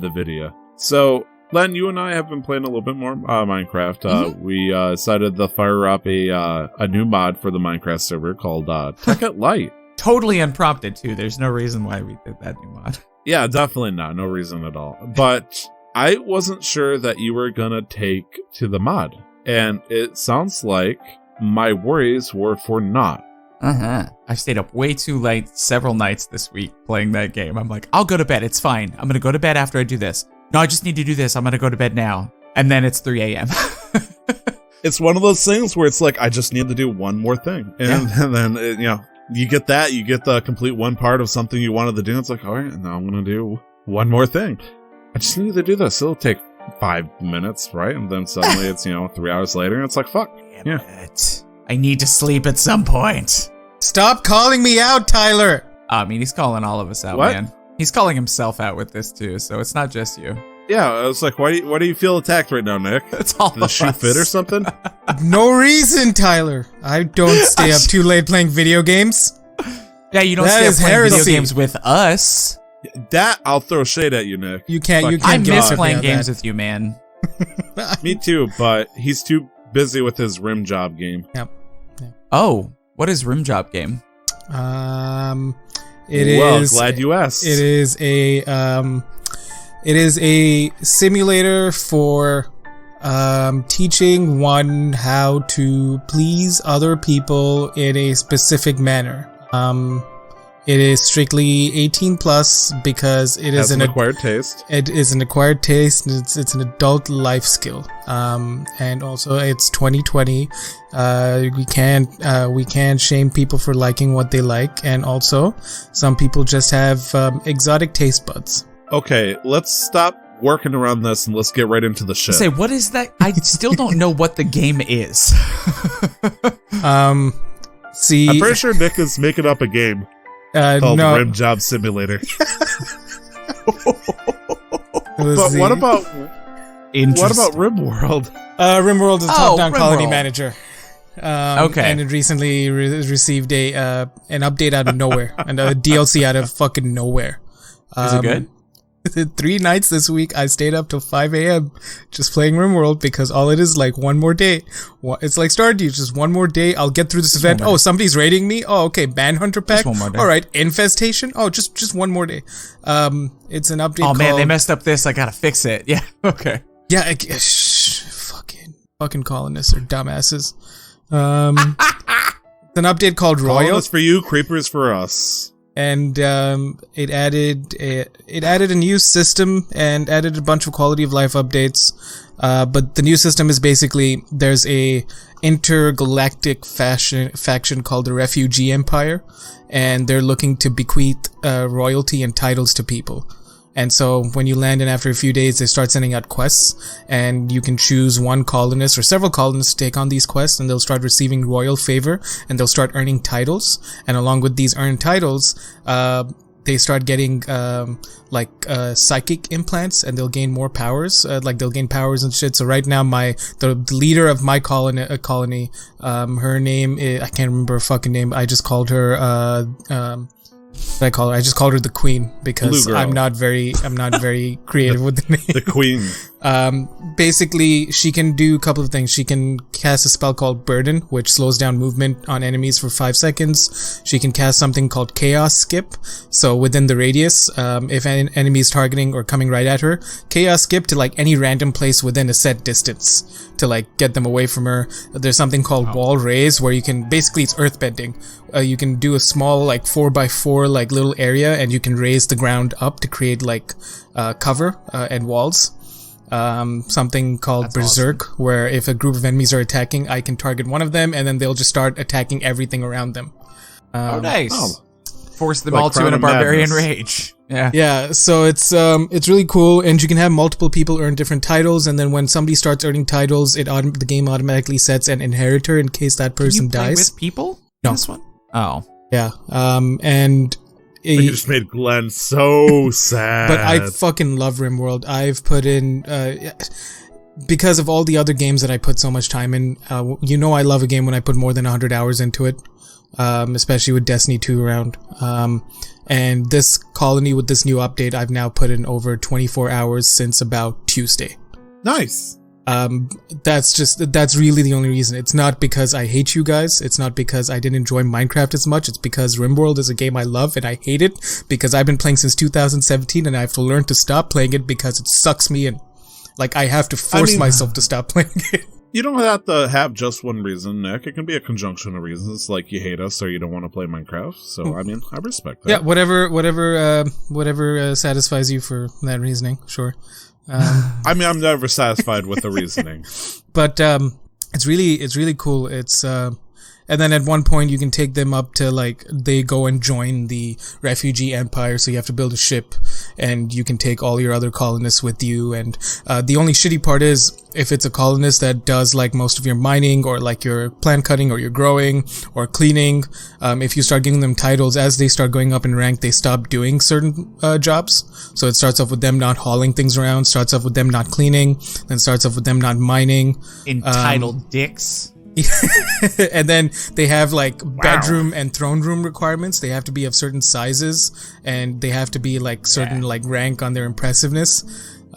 The video. So, Len, you and I have been playing a little bit more Minecraft. We decided to fire up a new mod for the Minecraft server called Tekkit Lite. Totally unprompted, too. There's no reason why we did that new mod. Yeah, definitely not. No reason at all. But I wasn't sure that you were gonna take to the mod, and it sounds like my worries were for naught. I stayed up way too late several nights this week playing that game. I'm like, I'll go to bed. It's fine. I'm gonna go to bed after I do this. No, I just need to do this. I'm gonna go to bed now. And then it's 3 a.m. It's one of those things where it's I just need to do one more thing, and then you get that, you get the complete one part of something you wanted to do. It's all right, now I'm gonna do one more thing. I just need to do this. It'll take 5 minutes, right? And then suddenly it's 3 hours later, and it's fuck. Damn it. I need to sleep at some point. Stop calling me out, Tyler. I mean, he's calling all of us out, man. He's calling himself out with this too, so it's not just you. Yeah, I was why do you feel attacked right now, Nick? It's all Did the shoe fit or something? No reason, Tyler. I don't stay up too late playing video games. Yeah, you don't stay up playing video games with us. That I'll throw shade at you, Nick. You can't. I miss playing games with you, man. Me too, but he's too busy with his rim job game. Yep. Oh, what is rim job game? Glad you asked. It is a simulator for teaching one how to please other people in a specific manner. It is strictly 18 plus because it is an acquired taste. It is an acquired taste. It's an adult life skill. And also it's 2020. We can't shame people for liking what they like, and also some people just have exotic taste buds. Okay, let's stop working around this and let's get right into the shit. Say, what is that? I still don't know what the game is. See, I'm pretty sure Nick is making up a game called Rim Job Simulator. But what about Rimworld? Rimworld is a top-down colony Rimworld. manager. Okay. And it recently received an update out of nowhere, and a DLC out of fucking nowhere. Is it good? 3 nights this week, I stayed up till 5 a.m. just playing Rimworld because all it is like one more day. It's like Stardew, just one more day. I'll get through this event. Oh, somebody's raiding me. Oh, okay. Manhunter pack. Just one more day. All right. Infestation. Oh, just one more day. It's an update. Oh man, they messed up this. I gotta fix it. Yeah. Okay. Yeah. Fucking colonists are dumbasses. It's an update called Royal. Colonists for you, creepers for us. And it added a new system and added a bunch of quality of life updates. But the new system is basically there's a intergalactic faction called the Refugee Empire, and they're looking to bequeath royalty and titles to people. And so when you land in after a few days, they start sending out quests, and you can choose one colonist or several colonists to take on these quests, and they'll start receiving royal favor, and they'll start earning titles. And along with these earned titles, they start getting psychic implants, and they'll gain more powers. They'll gain powers and shit. So right now, the leader of my colony, her name is, I can't remember her fucking name. I just called her I just called her the Queen because I'm not very creative with the name. The Queen. Basically, she can do a couple of things. She can cast a spell called Burden, which slows down movement on enemies for 5 seconds. She can cast something called Chaos Skip. So within the radius, if an enemy is targeting or coming right at her, Chaos Skip to like any random place within a set distance to like get them away from her. There's something called Wall Raise where you can, basically it's earthbending. You can do a small like 4x4 like little area, and you can raise the ground up to create like cover and walls. Something called Berserk, where if a group of enemies are attacking, I can target one of them, and then they'll just start attacking everything around them. Nice. Force them all to in a barbarian rage. Yeah. Yeah, so it's really cool, and you can have multiple people earn different titles, and then when somebody starts earning titles, the game automatically sets an inheritor in case that person dies. Can you play with people in this one? Oh. Yeah. And you just made Glenn so sad. But I fucking love Rimworld. I've put in because of all the other games that I put so much time in. I love a game when I put more than 100 hours into it, especially with Destiny 2 around. And this colony with this new update, I've now put in over 24 hours since about Tuesday. Nice. That's really the only reason. It's not because I hate you guys. It's not because I didn't enjoy Minecraft as much. It's because Rimworld is a game I love and I hate it because I've been playing since 2017 and I have to learn to stop playing it because it sucks me in. Like, I have to force myself to stop playing it. You don't have to have just one reason, Nick. It can be a conjunction of reasons, like you hate us or you don't want to play Minecraft. So, I mean, I respect that. Yeah, whatever satisfies you for that reasoning, sure. I mean, I'm never satisfied with the reasoning. But it's really cool. It's and then at one point you can take them up to like they go and join the Refugee Empire, so you have to build a ship and you can take all your other colonists with you. And the only shitty part is if it's a colonist that does like most of your mining or like your plant cutting or your growing or cleaning, if you start giving them titles as they start going up in rank, they stop doing certain jobs. So it starts off with them not hauling things around, starts off with them not cleaning, then starts off with them not mining. Entitled dicks. And then they have like bedroom and throne room requirements. They have to be of certain sizes and they have to be like certain like rank on their impressiveness.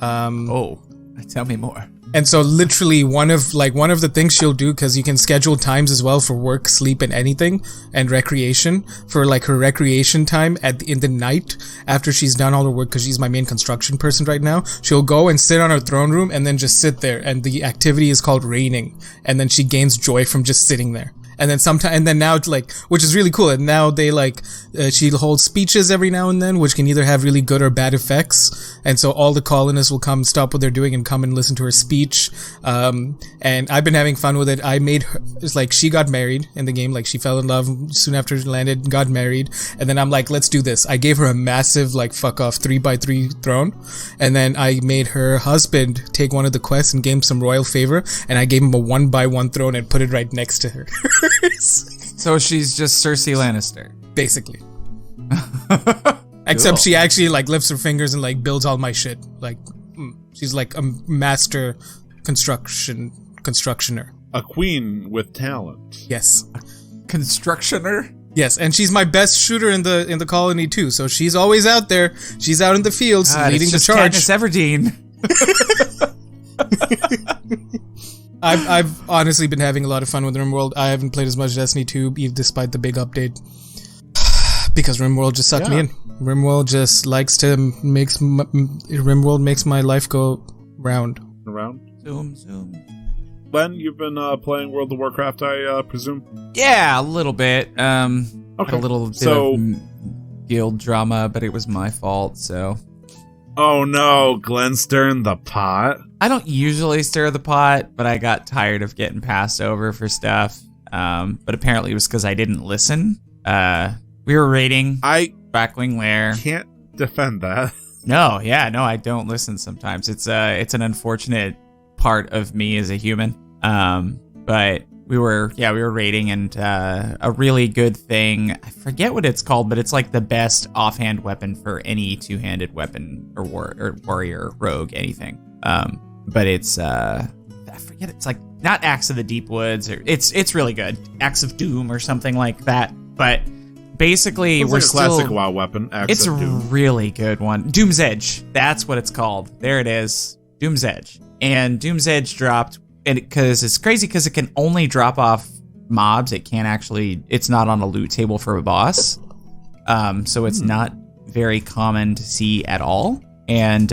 Tell me more. And so literally one of the things she'll do, because you can schedule times as well for work, sleep, and anything, and recreation. For like her recreation time in the night after she's done all her work, because she's my main construction person right now, she'll go and sit on her throne room and then just sit there. And the activity is called raining. And then she gains joy from just sitting there. And then now it's like, which is really cool. And now they like, she holds speeches every now and then, which can either have really good or bad effects. And so all the colonists will come, stop what they're doing, and come and listen to her speech. And I've been having fun with it. I made her, it's like, she got married in the game. Like, she fell in love soon after she landed, got married. And then I'm like, let's do this. I gave her a massive, like, fuck off 3x3 throne. And then I made her husband take one of the quests and gave him some royal favor. And I gave him a 1x1 throne and put it right next to her. So she's just Cersei Lannister. Basically. Except she actually like lifts her fingers and like builds all my shit. Like, she's like a master constructioner. A queen with talent. Yes. Constructioner? Yes, and she's my best shooter in the colony too. So she's always out there. She's out in the fields leading the charge. Katniss Everdeen. I've honestly been having a lot of fun with Rimworld. I haven't played as much Destiny 2, even despite the big update, because Rimworld just sucked me in. Rimworld just Rimworld makes my life go round. Zoom. Len, you've been playing World of Warcraft, I presume? Yeah, a little bit. Okay. Had a little bit of guild drama, but it was my fault, so. Oh no, Glenn stirring the pot? I don't usually stir the pot, but I got tired of getting passed over for stuff. But apparently it was because I didn't listen. We were raiding Backwing Lair. Can't defend that. No, I don't listen sometimes. It's an unfortunate part of me as a human. But we were raiding, and a really good thing, I forget what it's called, but it's like the best offhand weapon for any two-handed weapon or warrior, rogue, anything. But it's I forget, it's like not Axe of the Deep Woods, or it's really good, Axe of Doom or something like that. But basically, we're like a classic WoW weapon. It's a really good one. Doom's Edge, that's what it's called. There it is, Doom's Edge. And Doom's Edge dropped, and because it's crazy because it can only drop off mobs. It can't actually. It's not on a loot table for a boss. So it's not very common to see at all. And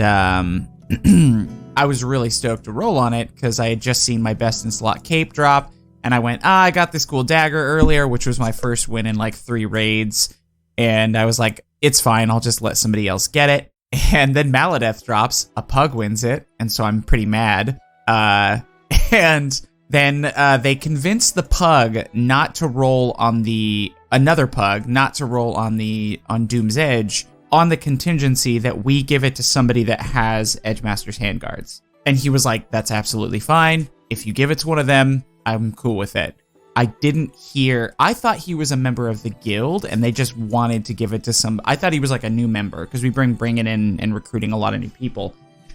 I was really stoked to roll on it because I had just seen my best in slot cape drop, and I went, I got this cool dagger earlier, which was my first win in like 3 raids, and I was like, it's fine, I'll just let somebody else get it. And then Maladeth drops, a pug wins it, and so I'm pretty mad. And then they convinced the pug not to roll on another pug, not to roll on Doom's Edge, on the contingency that we give it to somebody that has Edgemaster's handguards. And he was like, that's absolutely fine. If you give it to one of them, I'm cool with it. I thought he was a member of the guild and they just wanted to give it to I thought he was like a new member because we bringing in and recruiting a lot of new people.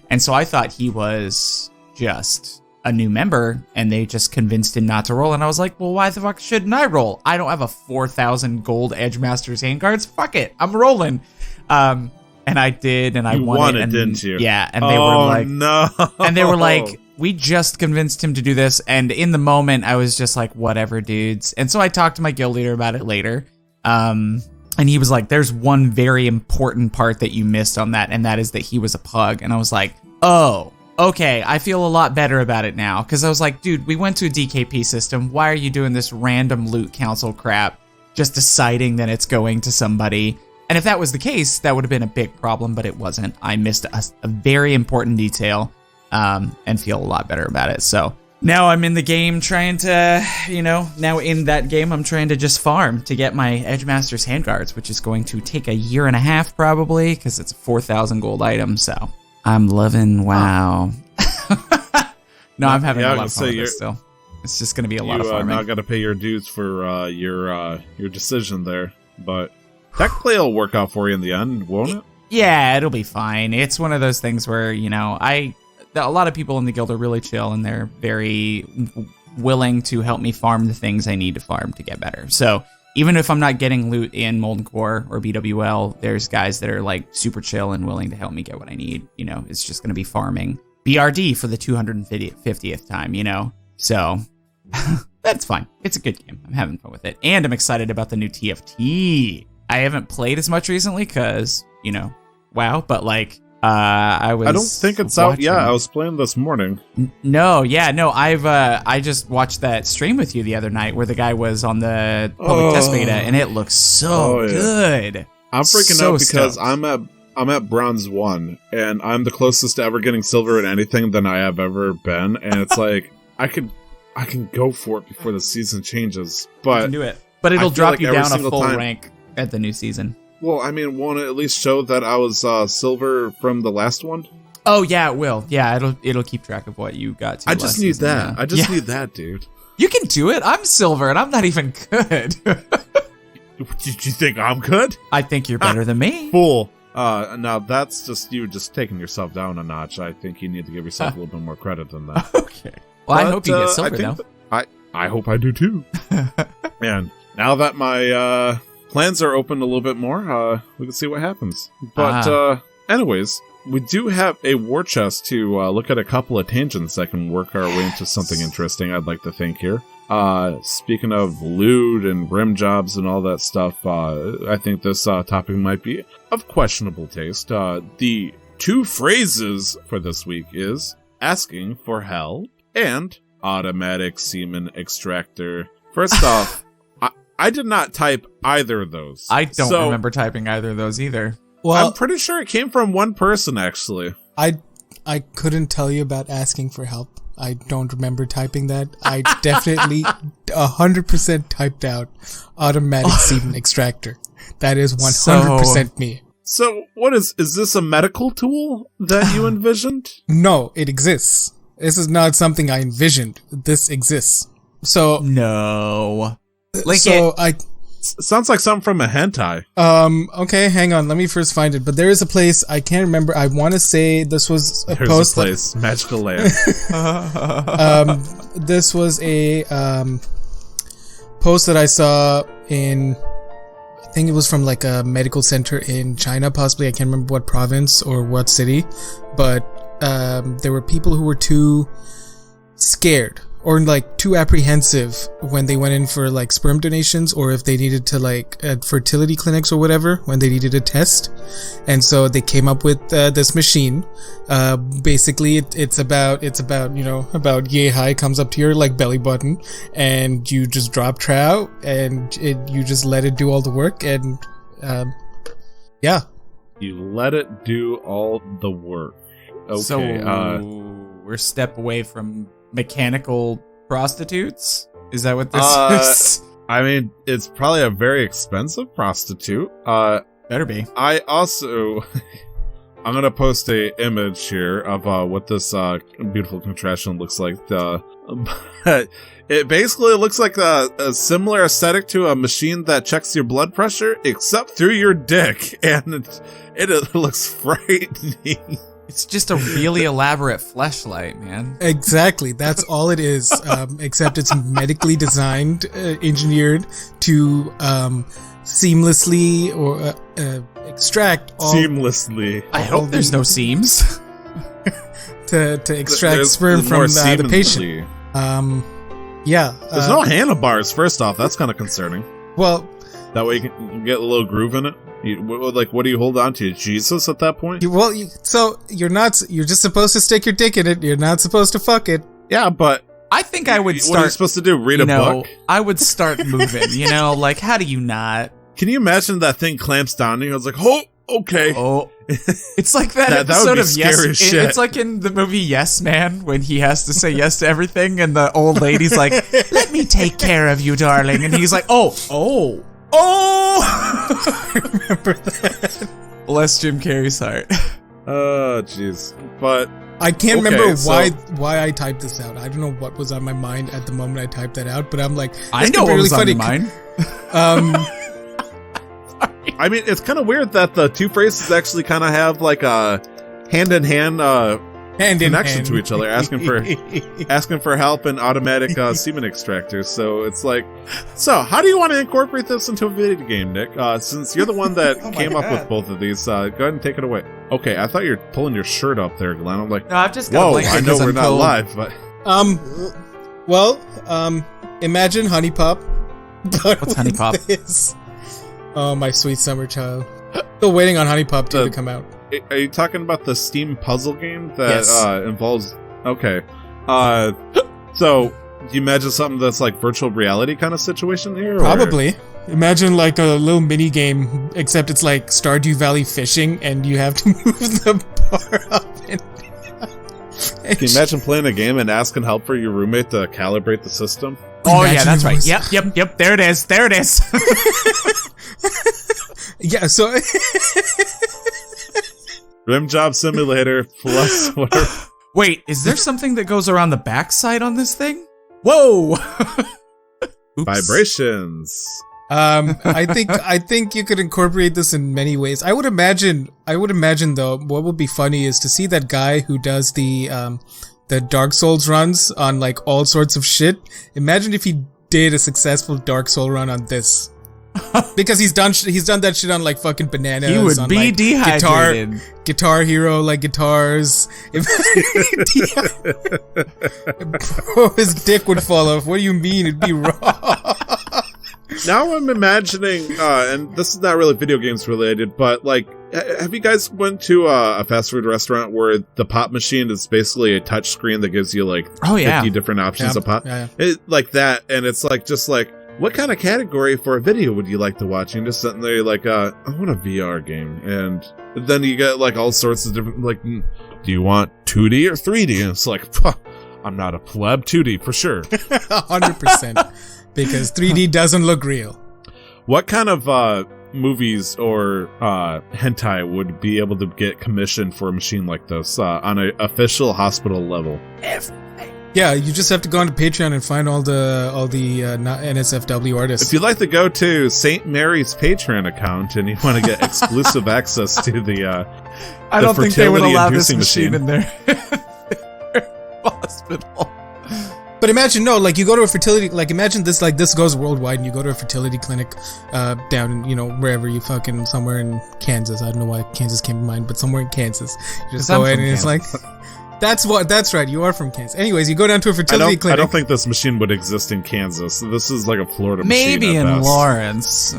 And so I thought he was just a new member and they just convinced him not to roll. And I was like, well, why the fuck shouldn't I roll? I don't have a 4,000 gold Edgemaster's handguards. Fuck it. I'm rolling. And I did, and I won it, didn't you? Yeah, and they were like, no. And they were like, we just convinced him to do this, and in the moment, I was just like, whatever, dudes. And so I talked to my guild leader about it later, and he was like, there's one very important part that you missed on that, and that is that he was a pug. And I was like, oh, okay, I feel a lot better about it now, because I was like, dude, we went to a DKP system. Why are you doing this random loot council crap, just deciding that it's going to somebody? And if that was the case, that would have been a big problem, but it wasn't. I missed a very important detail, and feel a lot better about it. So now I'm in the game trying to, now in that game, I'm trying to just farm to get my Edgemaster's handguards, which is going to take a year and a half probably, because it's a 4,000 gold item. So I'm loving WoW. No, I'm having a lot of fun with this still. It's just going to be a lot of farming. You not got to pay your dues for your decision there, but technically it'll work out for you in the end, won't it? Yeah, it'll be fine. It's one of those things where, a lot of people in the guild are really chill and they're very willing to help me farm the things I need to farm to get better. So even if I'm not getting loot in Molten Core or BWL, there's guys that are like super chill and willing to help me get what I need. It's just going to be farming BRD for the 250th time, So that's fine. It's a good game. I'm having fun with it. And I'm excited about the new TFT. I haven't played as much recently because, WoW, but like I don't think it's out yet. I was playing this morning. I just watched that stream with you the other night where the guy was on the public test beta, and it looks so good. I'm freaking out because I'm at bronze 1, and I'm the closest to ever getting silver in anything than I have ever been, and it's like I can go for it before the season changes, but you can do it. But it'll drop you down a full rank at the new season. Well, I mean, won't it at least show that I was silver from the last one? Oh yeah, it will. Yeah, it'll keep track of what you got to. I just need that. I just need that, dude. You can do it. I'm silver, and I'm not even good. Did you think I'm good? I think you're better than me. Fool. Now that's just you just taking yourself down a notch. I think you need to give yourself a little bit more credit than that. Okay. Well, I hope you get silver now. I hope I do too. And now that my plans are open a little bit more, we can see what happens. But anyways, we do have a war chest to look at a couple of tangents that can work our way into something interesting, I'd like to think here. Speaking of loot and rim jobs and all that stuff, I think this topic might be of questionable taste. The 2 phrases for this week is asking for help and automatic semen extractor. First off, I did not type either of those. I don't remember typing either of those either. Well, I'm pretty sure it came from one person, actually. I couldn't tell you about asking for help. I don't remember typing that. I definitely 100% typed out automatic semen extractor. That is 100% me. So, what is this a medical tool that you envisioned? No, it exists. This is not something I envisioned. This exists. So no. Sounds like something from a hentai. Okay, hang on. Let me first find it. But there is a place, I can't remember. I want to say this was a post. There's a place. Magical land. This was a post that I saw in, I think it was from like a medical center in China, possibly. I can't remember what province or what city. But there were people who were too scared or like too apprehensive when they went in for like sperm donations, or if they needed to like at fertility clinics or whatever, when they needed a test. And so they came up with this machine. Basically it's about about yay high, comes up to your like belly button, and you just drop trout and you just let it do all the work. And yeah, you let it do all the work. Okay. So we're a step away from mechanical prostitutes? Is that what this is? I mean, it's probably a very expensive prostitute. Better be. I also... I'm gonna post a image here of what this beautiful contraption looks like. It basically looks like a similar aesthetic to a machine that checks your blood pressure, except through your dick, and it looks frightening. It's just a really elaborate fleshlight, man. Exactly. That's all it is. Except it's medically designed, engineered to seamlessly or extract all... Seamlessly. I hope there's no seams. to extract sperm from the patient. Yeah. There's no handlebars, first off. That's kind of concerning. Well... That way you can get a little groove in it. What do you hold on to? Jesus at that point? So you're just supposed to stick your dick in it. You're not supposed to fuck it. Yeah, but I think I would start. What are you supposed to do? Read a book? I would start moving. Like how do you not? Can you imagine that thing clamps down and I was like, oh, okay. Oh, it's like that episode of Yes. It's like in the movie Yes Man when he has to say yes to everything, and the old lady's like, "Let me take care of you, darling," and he's like, "Oh." I remember that. Bless Jim Carrey's heart. Oh, jeez. But I can't remember why I typed this out. I don't know what was on my mind at the moment I typed that out, but I'm like, I know what was on your mind. I mean, it's kind of weird that the 2 phrases actually kind of have like a hand-in-hand connection to each other, asking for help and automatic semen extractors. So it's like, so how do you want to incorporate this into a video game, Nick? Since you're the one that came up with both of these, go ahead and take it away. Okay, I thought you were pulling your shirt up there, Glenn. I'm like, no, I've just got whoa, I know we're not live, but imagine Honey Pop. What's Honey Pop? Oh, my sweet summer child. Still waiting on Honey Pop 2 to come out. are you talking about the Steam puzzle game that Yes. involves? Okay, so do you imagine something that's like virtual reality kind of situation here? Or? Probably. Imagine like a little mini game, except it's like Stardew Valley fishing, and you have to move the bar up and down. Can you imagine playing a game and asking help for your roommate to calibrate the system? Oh yeah, Imagine that's it right. was- Yep. There it is. There it is. Yeah, so Rim Job Simulator plus whatever. Wait, is there something that goes around the backside on this thing? Whoa! Oops. Vibrations. I think you could incorporate this in many ways. I would imagine though, what would be funny is to see that guy who does the Dark Souls runs on like all sorts of shit. Imagine if he did a successful Dark Soul run on this. Because he's done that shit on like fucking bananas. He would on, be like, dehydrated. Guitar Hero, like guitars. Bro, his dick would fall off. What do you mean? It'd be raw. Now I'm imagining, and this is not really video games related, but like, have you guys went to a fast food restaurant where the pop machine is basically a touch screen that gives you like 50 different options of pop? Yeah. Like that, and it's like just like, what kind of category for a video would you like to watch? And just sitting there like, I want a VR game, and then you get like all sorts of different like, do you want 2D or 3D? And it's like, I'm not a pleb, 2D for sure. 100%. Because 3D doesn't look real. What kind of movies or hentai would be able to get commissioned for a machine like this on an official hospital level? Yeah, you just have to go onto Patreon and find all the NSFW artists. If you'd like to go to St. Mary's Patreon account and you want to get exclusive access to the I don't think they would allow this fertility-inducing machine in their hospital. But imagine, no, like you go to a fertility, like imagine this, like this goes worldwide and you go to a fertility clinic down in, you know, wherever you fucking, somewhere in Kansas. I don't know why Kansas came to mind, but somewhere in Kansas. You just go in and it's like, that's right, you are from Kansas. Anyways, you go down to a fertility clinic. I don't think this machine would exist in Kansas. This is like a Florida machine. Maybe at in best. Lawrence.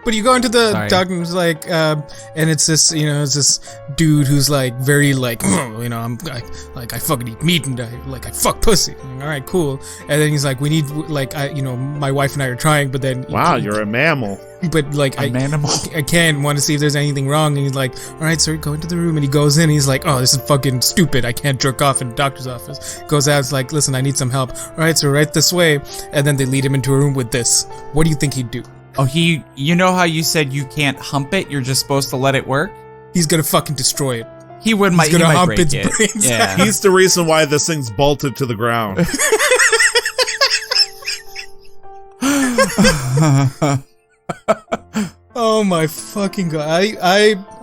But you go into the doctor and it's like, and it's this, you know, it's this dude who's like very like, you know, I fucking eat meat and I fuck pussy. All right, cool. And then he's like, we need, like, you know, my wife and I are trying, but then wow, you're a mammal. But like, I can't want to see if there's anything wrong. And he's like, all right, sir, go into the room. And he goes in. And he's like, oh, this is fucking stupid. I can't jerk off in the doctor's office. Goes out. It's like, listen, I need some help. All right, sir, right this way. And then they lead him into a room with this. What do you think he'd do? Oh, you know how you said you can't hump it? You're just supposed to let it work? He's gonna fucking destroy it. He might hump break its it. brains Yeah. He's the reason why this thing's bolted to the ground. Oh my fucking god!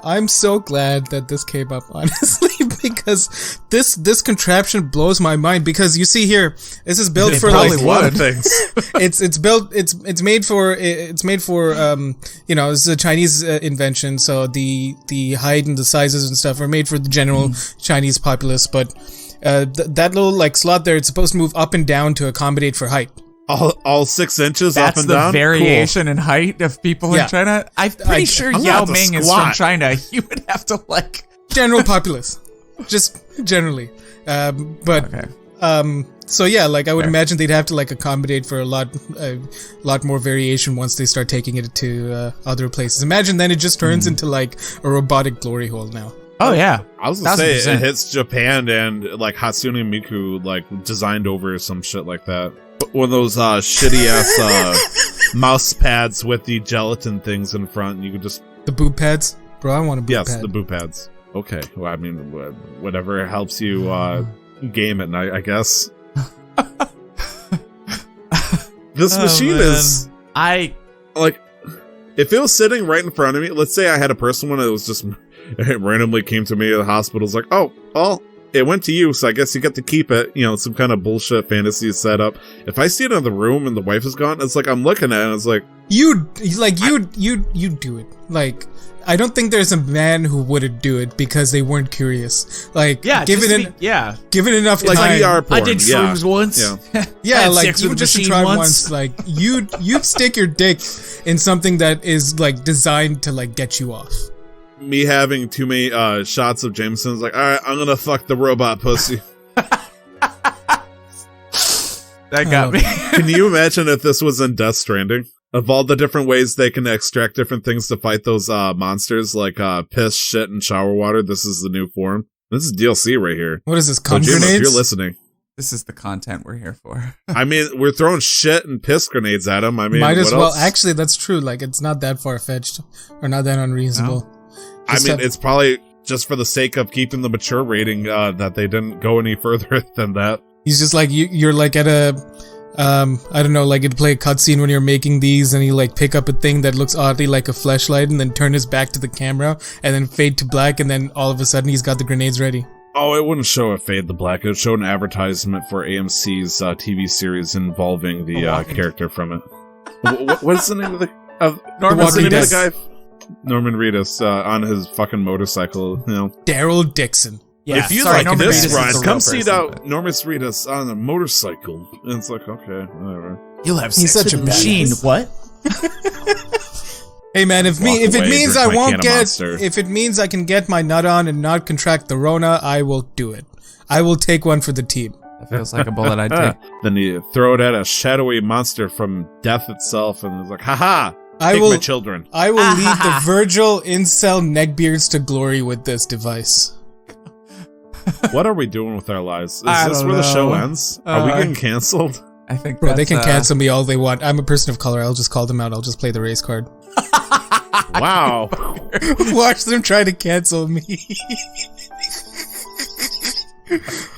I'm so glad that this came up, honestly, because this contraption blows my mind. Because you see here, this is built for like a lot of things. it's made for you know, this is a Chinese invention, so the height and the sizes and stuff are made for the general Chinese populace. But that little like slot there, it's supposed to move up and down to accommodate for height. All 6 inches That's up and the down? variation in height of people in China. I'm pretty sure I'm Yao gonna have to Ming is squat. from China. You would have to like General populace, just generally. But okay. so yeah, like I would imagine they'd have to like accommodate for a lot more variation once they start taking it to other places. Imagine then it just turns into like a robotic glory hole now. Oh yeah, I was gonna say 1000%. it hits Japan and like Hatsune Miku like designed over some shit like that. One of those shitty ass mouse pads with the gelatin things in front. You could just The boob pads, bro. I want a boob pad. yes, the boot pads. Okay, well, I mean, whatever helps you game at night, I guess. This machine is like, if it was sitting right in front of me. Let's say I had a personal one that was just it randomly came to me at the hospital. It's like, oh, well, it went to you, so I guess you get to keep it. You know, some kind of bullshit fantasy setup. If I see it in the room and the wife is gone, it's like I'm looking at it and it's like, you'd do it. Like, I don't think there's a man who wouldn't do it because they weren't curious. Like, give it enough like time. VR porn. I did shrooms once. Yeah. Yeah, had like sex you with just the try machine once. Like you'd stick your dick in something that is like designed to like get you off. me having too many shots of Jameson's like, all right, I'm gonna fuck the robot pussy. That got me. Can you imagine if this was in Death Stranding? Of all the different ways they can extract different things to fight those monsters, like piss, shit, and shower water, this is the new form. This is DLC right here. What is this, cum Jim, grenades? if you're listening. This is the content we're here for. I mean, we're throwing shit and piss grenades at them. I mean, might as what well. else? Actually, that's true. Like, it's not that far-fetched or not that unreasonable. I mean, it's probably just for the sake of keeping the mature rating that they didn't go any further than that. He's just like, you're like at a, I don't know, like you'd play a cutscene when you're making these and you like pick up a thing that looks oddly like a fleshlight and then turn his back to the camera and then fade to black and then all of a sudden he's got the grenades ready. Oh, it wouldn't show a fade to black. It would show an advertisement for AMC's TV series involving the character from it. What is the name of the guy? Norman Reedus on his fucking motorcycle. You know, Daryl Dixon. Yeah, if you sorry, like Norman this Reedus ride, is a come real see person, Norman Reedus on a motorcycle. And it's like, okay, whatever. You'll have He's sex such with a machine. badass. What? Hey man, if it away, means drink I my won't can of get, Monster. if it means I can get my nut on and not contract the Rona, I will do it. I will take one for the team. That feels like a bullet I'd take. Then you throw it at a shadowy monster from death itself, and it's like, haha, take my children. I will lead the Virgil incel neckbeards to glory with this device. What are we doing with our lives? Is I this don't where the show know. ends? Are we getting canceled? I think Bro, they can that's, cancel me all they want. I'm a person of color. I'll just call them out. I'll just play the race card. Wow. Watch them try to cancel me.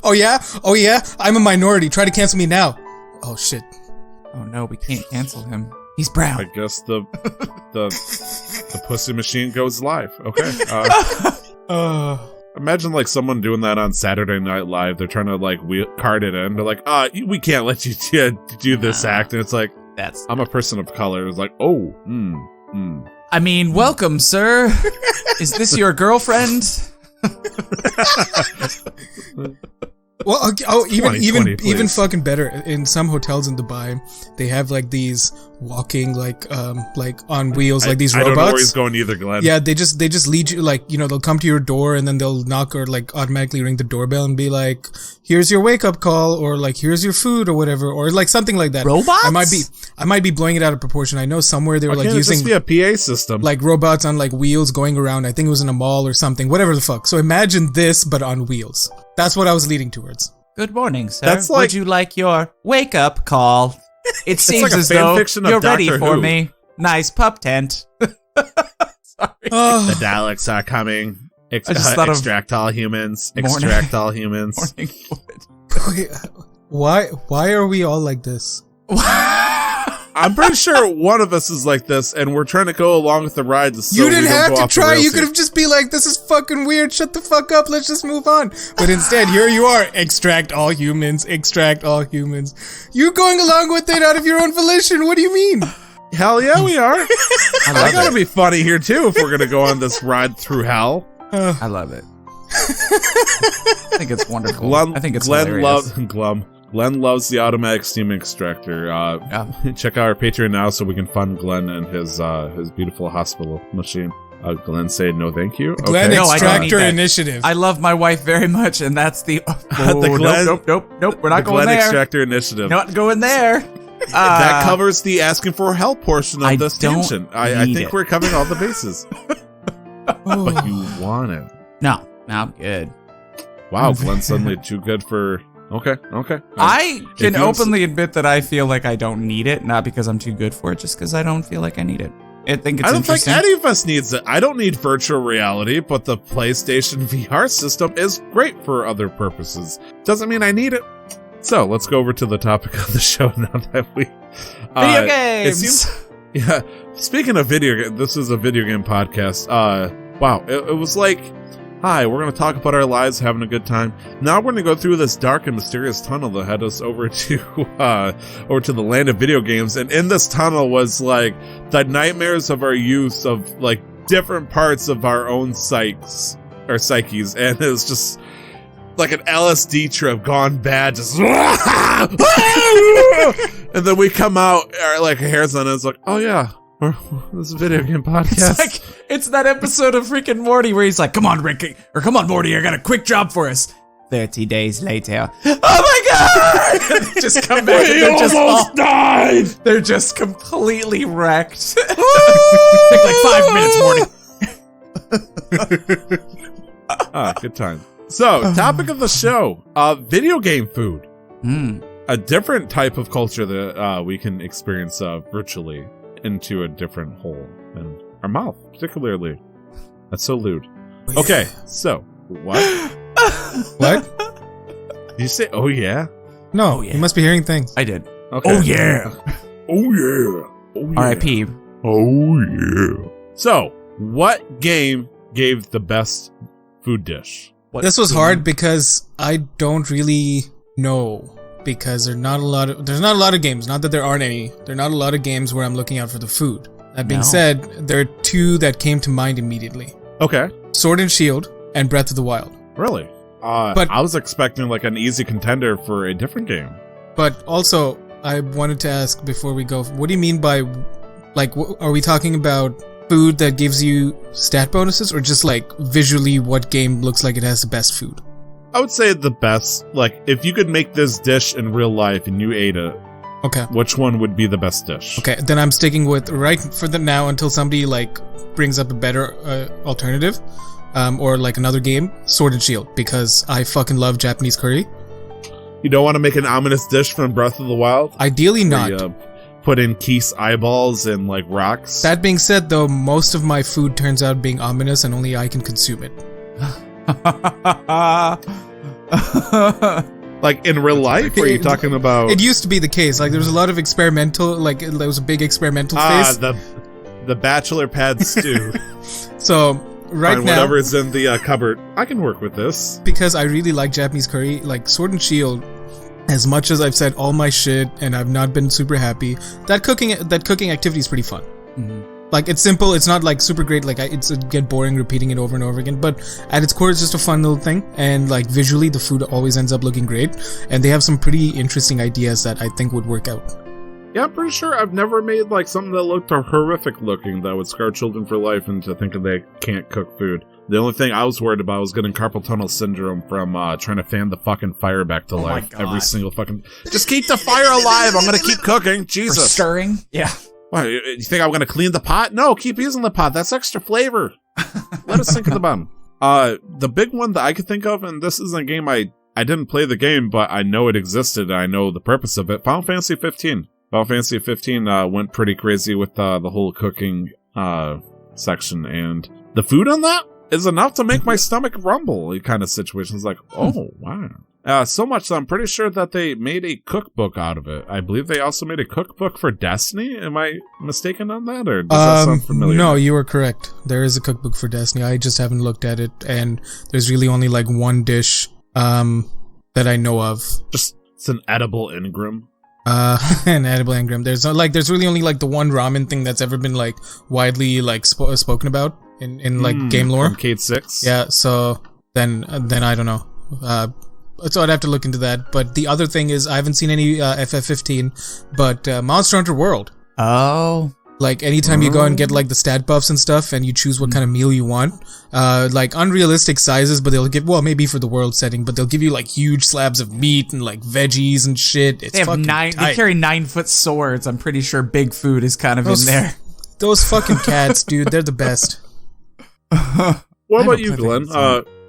Oh yeah? Oh yeah? I'm a minority. Try to cancel me now. Oh shit. Oh no, we can't cancel him. He's brown. I guess the pussy machine goes live. Okay. Imagine like someone doing that on Saturday Night Live. They're trying to like card it in. They're like, we can't let you do this act. And it's like, I'm a person of color. It's like, oh, I mean, welcome, sir. Is this your girlfriend? Well, even please. fucking better. In some hotels in Dubai, they have like these walking like on wheels, like these robots. I don't know where he's going either, Glenn. Yeah, they just lead you, like, you know, they'll come to your door and then they'll knock or like automatically ring the doorbell and be like, here's your wake up call, or like, here's your food or whatever, or like something like that. Robots? I might be blowing it out of proportion. I know somewhere they were like Can't it using just be a PA system. like robots on like wheels going around. I think it was in a mall or something, whatever the fuck. So imagine this, but on wheels. That's what I was leading towards. Good morning, sir. That's like- Would you like your wake up call? It seems like a as fan though fiction of you're ready Doctor for Who. me. Nice pup tent. Sorry. The Daleks are coming. I just thought of Extract all humans. morning- Extract all humans. Morning wood. Wait, why are we all like this? I'm pretty sure one of us is like this, and we're trying to go along with the ride. So You didn't we don't have go to off the try. rails You could here. have just be like, this is fucking weird. Shut the fuck up. Let's just move on. But instead, here you are. Extract all humans. Extract all humans. You're going along with it out of your own volition. What do you mean? Hell yeah, we are. I gotta it. be funny here too if we're gonna go on this ride through hell. I love it. I think it's wonderful. I think it's hilarious. Glenn loves the automatic steam extractor. Check out our Patreon now so we can fund Glenn and his beautiful hospital machine. Glenn said no thank you. Glenn Okay. No, I don't need Extractor that. Initiative. I love my wife very much, and that's the... Glenn- Nope. We're not The going Glenn there. Extractor Initiative. Not going there. That covers the asking for help portion of I this don't tangent. I need think it. we're covering all the bases. But you want it. No, I'm good. Wow, Glenn's suddenly too good for... Okay. I can you- openly admit that I feel like I don't need it, not because I'm too good for it, just because I don't feel like I need it. I think it's I don't think interesting. any of us needs it. I don't need virtual reality, but the PlayStation VR system is great for other purposes. Doesn't mean I need it. So let's go over to the topic of the show now that we... Video it games! seems- yeah. Speaking of video game, this is a video game podcast. Wow. It was like, hi, we're going to talk about our lives, having a good time. Now we're going to go through this dark and mysterious tunnel that had us over to the land of video games. And in this tunnel was like the nightmares of our youth of like different parts of our own psyches. And it was just like an LSD trip gone bad. Just and then we come out, our like hairs on it. It's like, oh yeah, This is a video game podcast. It's that episode of freaking Morty where he's like, come on, Rick, or come on, Morty, I got a quick job for us. 30 days later. Oh my god! They just come back and they're just almost died! They're just completely wrecked. Take like 5 minutes, Morty. Good time. So, topic of the show, video game food. A different type of culture that we can experience virtually into a different hole in our mouth, particularly. That's so lewd. Okay, so, what? What? Did you say, oh yeah? No, you must be hearing things. I did. Okay. Oh yeah! Oh yeah! Oh yeah! R.I.P. Oh yeah! So, what game gave the best food dish? This was hard because I don't really know, because there's not a lot of games. Not that there aren't any. There are not a lot of games where I'm looking out for the food. That being said, there are two that came to mind immediately. Okay. Sword and Shield and Breath of the Wild. Really? But I was expecting like an easy contender for a different game. But also, I wanted to ask before we go, what do you mean by, like, are we talking about food that gives you stat bonuses, or just like visually what game looks like it has the best food? I would say the best, like, if you could make this dish in real life and you ate it, okay, which one would be the best dish? Okay, then I'm sticking with, right for the now, until somebody like brings up a better alternative, or like another game, Sword and Shield, because I fucking love Japanese curry. You don't want to make an ominous dish from Breath of the Wild? Ideally not. You, put in Keith's eyeballs and like rocks? That being said, though, most of my food turns out being ominous and only I can consume it. Like in real life? Or are you talking about? It used to be the case. Like there was a lot of experimental, like there was a big experimental phase. The bachelor pad stew. So right now, whatever's in the cupboard, I can work with this. Because I really like Japanese curry, like Sword and Shield. As much as I've said all my shit and I've not been super happy, that cooking activity is pretty fun. Mm-hmm. Like it's simple, it's not like super great, like it's get boring repeating it over and over again, but at its core it's just a fun little thing, and like visually the food always ends up looking great, and they have some pretty interesting ideas that I think would work out. Yeah, I'm pretty sure I've never made like something that looked horrific looking that would scar children for life into thinking they can't cook food. The only thing I was worried about was getting carpal tunnel syndrome from trying to fan the fucking fire back to life every single fucking... Just keep the fire alive! I'm gonna keep cooking! Jesus! For stirring? Yeah. What, you think I'm gonna clean the pot? No, keep using the pot. That's extra flavor. Let it sink in the bottom. The big one that I could think of, and this isn't a game I didn't play the game, but I know it existed, I know the purpose of it, Final Fantasy 15. Final Fantasy 15 went pretty crazy with the whole cooking section, and the food on that is enough to make my stomach rumble kind of situation. It's like, oh, wow. So much so I'm pretty sure that they made a cookbook out of it. I believe they also made a cookbook for Destiny. Am I mistaken on that, or does that sound familiar? No, you are correct. There is a cookbook for Destiny. I just haven't looked at it, and there's really only like one dish that I know of. Just, it's an edible engram. An edible engram. There's really only like the one ramen thing that's ever been like widely like spoken about in like game lore. From Cade 6? Yeah, so then I don't know. So I'd have to look into that. But the other thing is I haven't seen any FF15, but Monster Hunter World. Oh. Like anytime you go and get like the stat buffs and stuff and you choose what kind of meal you want, like unrealistic sizes, but they'll give, well, maybe for the world setting, but they'll give you like huge slabs of meat and like veggies and shit. It's fucking tight. They carry 9-foot swords. I'm pretty sure big food is kind of in there. Those fucking cats, dude, they're the best. What about you, Glenn?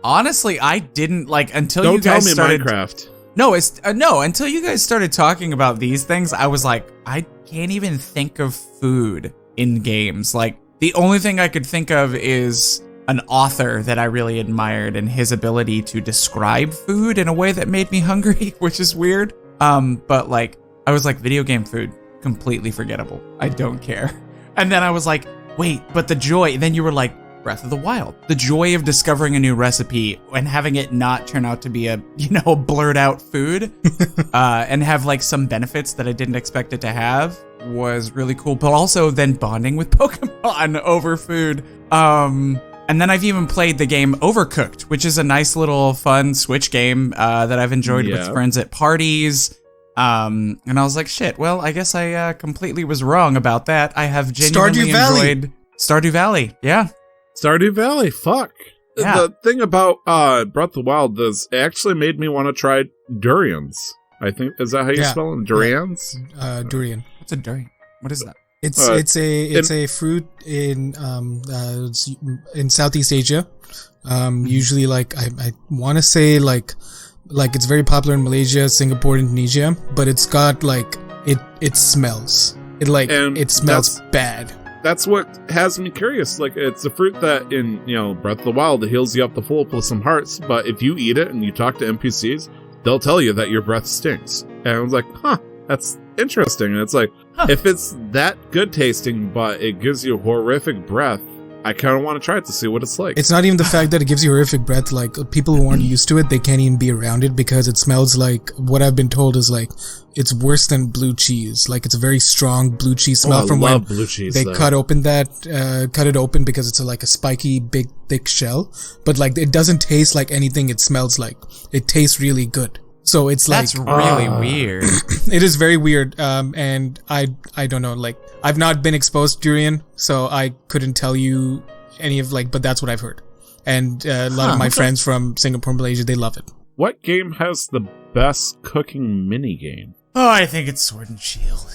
Honestly, I didn't like until don't you guys tell me started. Minecraft. No, it's no. Until you guys started talking about these things, I was like, I can't even think of food in games. Like the only thing I could think of is an author that I really admired and his ability to describe food in a way that made me hungry, which is weird. But like I was like, video game food, completely forgettable. I don't care. And then I was like, wait, but the joy. And then you were like, Breath of the Wild. The joy of discovering a new recipe and having it not turn out to be a, blurred out food and have like some benefits that I didn't expect it to have was really cool. But also then bonding with Pokemon over food. And then I've even played the game Overcooked, which is a nice little fun Switch game that I've enjoyed with friends at parties. And I was like, shit, well, I guess I completely was wrong about that. I have genuinely enjoyed Stardew Valley. Yeah. Stardew Valley, fuck. Yeah. The thing about Breath of the Wild is it actually made me want to try durians. I think, is that how you spell them? Durians? Durian. What's a durian? What is that? It's a fruit in Southeast Asia. Usually, like I want to say like it's very popular in Malaysia, Singapore, Indonesia, but it's got like it smells. It smells bad. That's what has me curious. Like, it's a fruit that in, Breath of the Wild, it heals you up to full with some hearts, but if you eat it and you talk to NPCs, they'll tell you that your breath stinks. And I was like, that's interesting. And it's like, if it's that good tasting, but it gives you horrific breath, I kind of want to try it to see what it's like. It's not even the fact that it gives you horrific breath. Like, people who aren't used to it, they can't even be around it because it smells like, what I've been told is like, it's worse than blue cheese. Like, it's a very strong blue cheese smell from when blue cheese, they cut it open because it's like a spiky, big, thick shell. But like, it doesn't taste like anything it smells like. It tastes really good. So it's that's really weird. It is very weird. And I don't know, like, I've not been exposed to durian, so I couldn't tell you any of but that's what I've heard. And a lot of my friends from Singapore, Malaysia, they love it. What game has the best cooking minigame? Oh, I think it's Sword and Shield.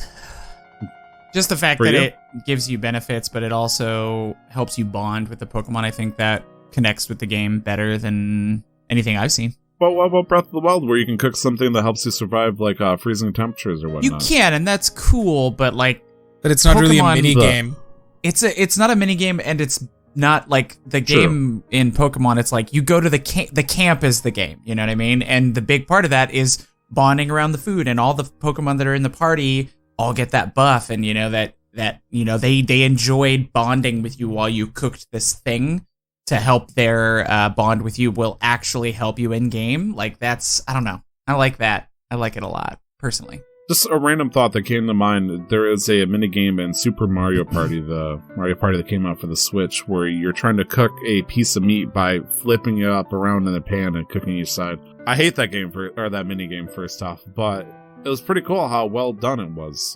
Just the fact that it gives you benefits, but it also helps you bond with the Pokemon. I think that connects with the game better than anything I've seen. But what about Breath of the Wild, where you can cook something that helps you survive, like freezing temperatures or whatnot? You can, and that's cool, but but it's not really a mini game. It's not a mini game, and it's not like the game in Pokemon. It's like you go to the camp is the game. You know what I mean? And the big part of that is bonding around the food, and all the Pokemon that are in the party all get that buff, and they enjoyed bonding with you while you cooked this thing. To help their bond with you will actually help you in game. Like, that's, I don't know. I like that. I like it a lot, personally. Just a random thought that came to mind. There is a minigame in Super Mario Party, the Mario Party that came out for the Switch, where you're trying to cook a piece of meat by flipping it up around in the pan and cooking each side. I hate that game that minigame first off, but it was pretty cool how well done it was.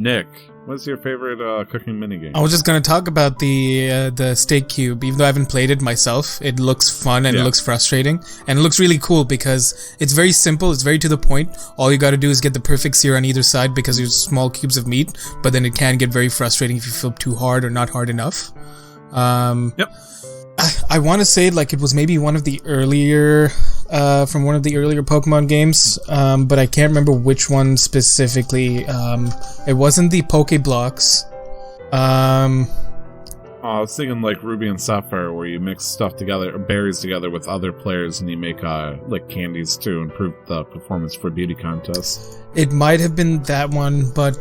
Nick, what's your favorite cooking minigame? I was just going to talk about the steak cube. Even though I haven't played it myself, it looks fun and it looks frustrating. And it looks really cool because it's very simple. It's very to the point. All you got to do is get the perfect sear on either side because there's small cubes of meat. But then it can get very frustrating if you flip too hard or not hard enough. I want to say it was maybe one of the earlier... from one of the earlier Pokemon games, but I can't remember which one specifically. It wasn't the Pokeblocks. I was thinking like Ruby and Sapphire, where you mix stuff together, berries together with other players, and you make candies to improve the performance for beauty contests. It might have been that one, but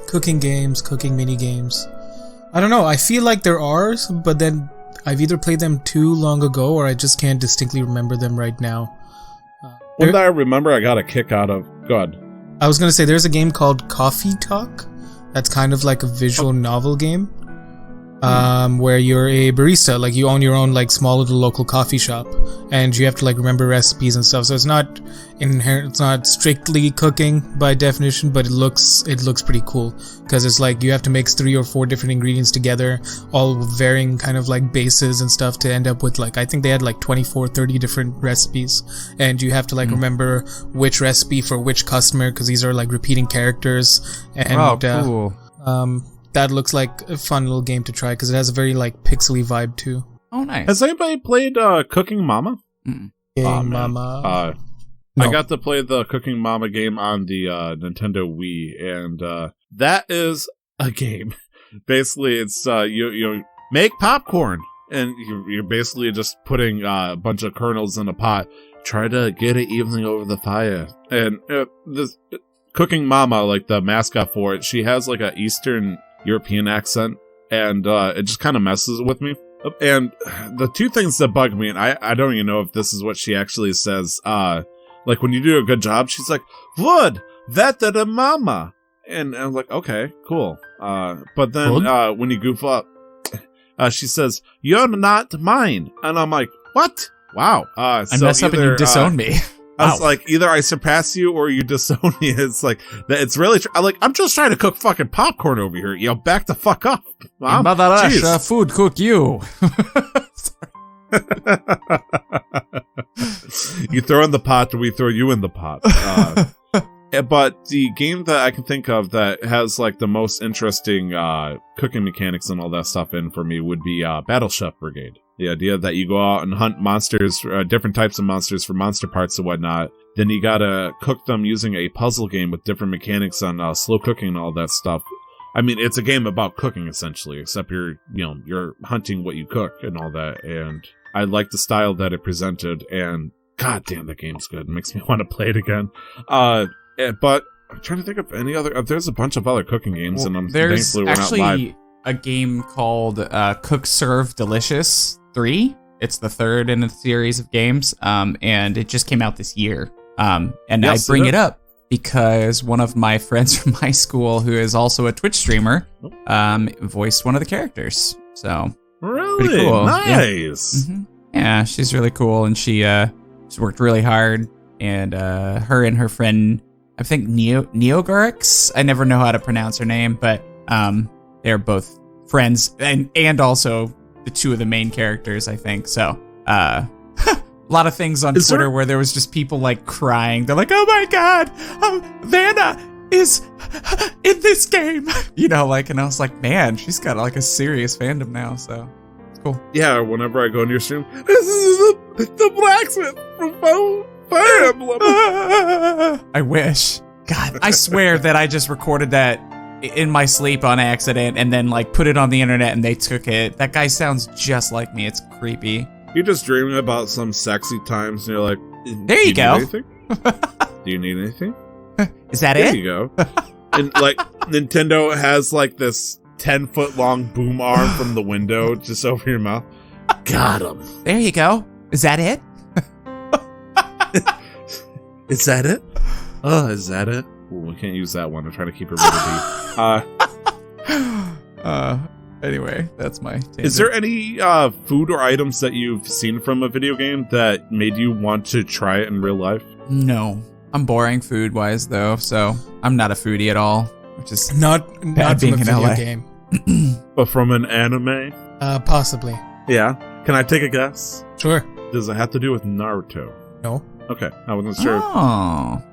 cooking mini games. I don't know. I feel like there are, but then I've either played them too long ago, or I just can't distinctly remember them right now. One that I remember I got a kick out of. God. I was going to say, there's a game called Coffee Talk. That's kind of like a visual novel game. Where you're a barista, like you own your own like small little local coffee shop, and you have to like remember recipes and stuff. So it's not inherent, it's not strictly cooking by definition, but it looks pretty cool because it's like you have to mix 3 or 4 different ingredients together, all varying kind of like bases and stuff to end up with like, I think they had like 24-30 different recipes, and you have to like remember which recipe for which customer because these are like repeating characters. And cool. That looks like a fun little game to try because it has a very like pixely vibe too. Oh, nice. Has anybody played Cooking Mama? Mama. No. I got to play the Cooking Mama game on the Nintendo Wii, and that is a game. Basically, it's you make popcorn, and you're basically just putting a bunch of kernels in a pot. Try to get it evenly over the fire, and this Cooking Mama, like the mascot for it, she has like a Eastern European accent, and it just kind of messes with me. And the two things that bug me, and I don't even know if this is what she actually says, like when you do a good job, she's like, "Wood, that da mama," and I'm like, okay, cool. But then when you goof up, she says, "You're not mine," and I'm like, what? Wow. I mess up and you disown me. I was like, either I surpass you or you disown me. It's like that. It's really. I'm just trying to cook fucking popcorn over here. Back the fuck up, Mom. Mother Russia, food cook you. You throw in the pot, we throw you in the pot. But the game that I can think of that has like the most interesting cooking mechanics and all that stuff in for me would be Battle Chef Brigade. The idea that you go out and hunt monsters, different types of monsters for monster parts and whatnot. Then you gotta cook them using a puzzle game with different mechanics on slow cooking and all that stuff. I mean, it's a game about cooking essentially, except you're hunting what you cook and all that. And I like the style that it presented. And god damn, that game's good. It makes me want to play it again. But I'm trying to think of any other. There's a bunch of other cooking games, and there's thankfully we're not live. actually a game called Cook Serve Delicious 3. It's the third in a series of games, and it just came out this year. And yes, I bring it up because one of my friends from high school, who is also a Twitch streamer, voiced one of the characters. So really pretty cool. Nice. Yeah. Yeah, she's really cool, and she's worked really hard. And her and her friend, I think Neogurix, I never know how to pronounce her name, but they're both friends and also the two of the main characters, I think. So a lot of things on Twitter where there was just people like crying. They're like, oh my god, Vanna is in this game. And I was like, man, she's got like a serious fandom now, so it's cool. Yeah, whenever I go into your stream, this is the blacksmith from Fire Emblem. I wish. God, I swear that I just recorded that in my sleep on accident and then like put it on the internet and they took it. That guy sounds just like me. It's creepy. You're just dreaming about some sexy times and you're like, there you go. Do you need anything? Is that there it? There you go. And like Nintendo has like this 10-foot long boom arm from the window just over your mouth. Got him. There you go. Is that it? Is that it? Oh, is that it? Ooh, we can't use that one. I'm trying to keep it really deep. Anyway, that's my tangent. Is there any food or items that you've seen from a video game that made you want to try it in real life? No. I'm boring food-wise, though, so I'm not a foodie at all, which is not from a video game. But from an anime? Possibly. Yeah. Can I take a guess? Sure. Does it have to do with Naruto? No. Okay, I wasn't sure. Oh.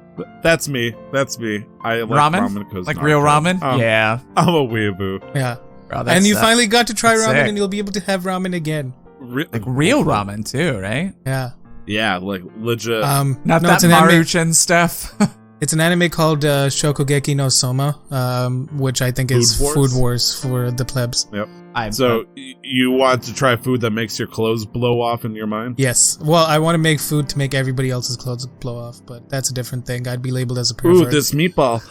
That's me. I like ramen because like Naruto. Real ramen? Yeah. I'm a weeaboo. Yeah. Bro, and you finally got to try ramen, and you'll be able to have ramen again. Like real ramen too, right? Yeah. Yeah, like legit. Not that Maruchan stuff. It's an anime called Shokugeki no Soma, which I think is Food Wars for the plebs. Yep. So you want to try food that makes your clothes blow off in your mind? Yes. Well, I want to make food to make everybody else's clothes blow off, but that's a different thing. I'd be labeled as a pervert. Ooh, this meatball.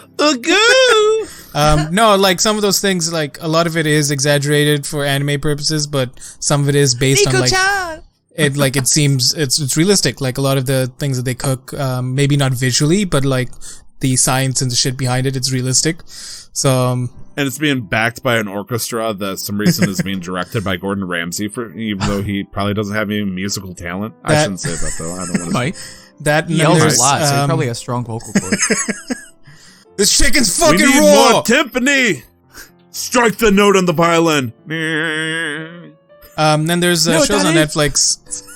No, like some of those things, like a lot of it is exaggerated for anime purposes, but some of it is based on like it seems it's realistic. Like a lot of the things that they cook, maybe not visually, but like the science and the shit behind it, it's realistic. So and it's being backed by an orchestra that some reason is being directed by Gordon Ramsay, even though he probably doesn't have any musical talent. I shouldn't say that though. I don't want to. Might. That he yells a lot, so he probably has strong vocal cords. This chicken's fucking raw. We need more timpani. Strike the note on the violin. Then there's shows on Netflix.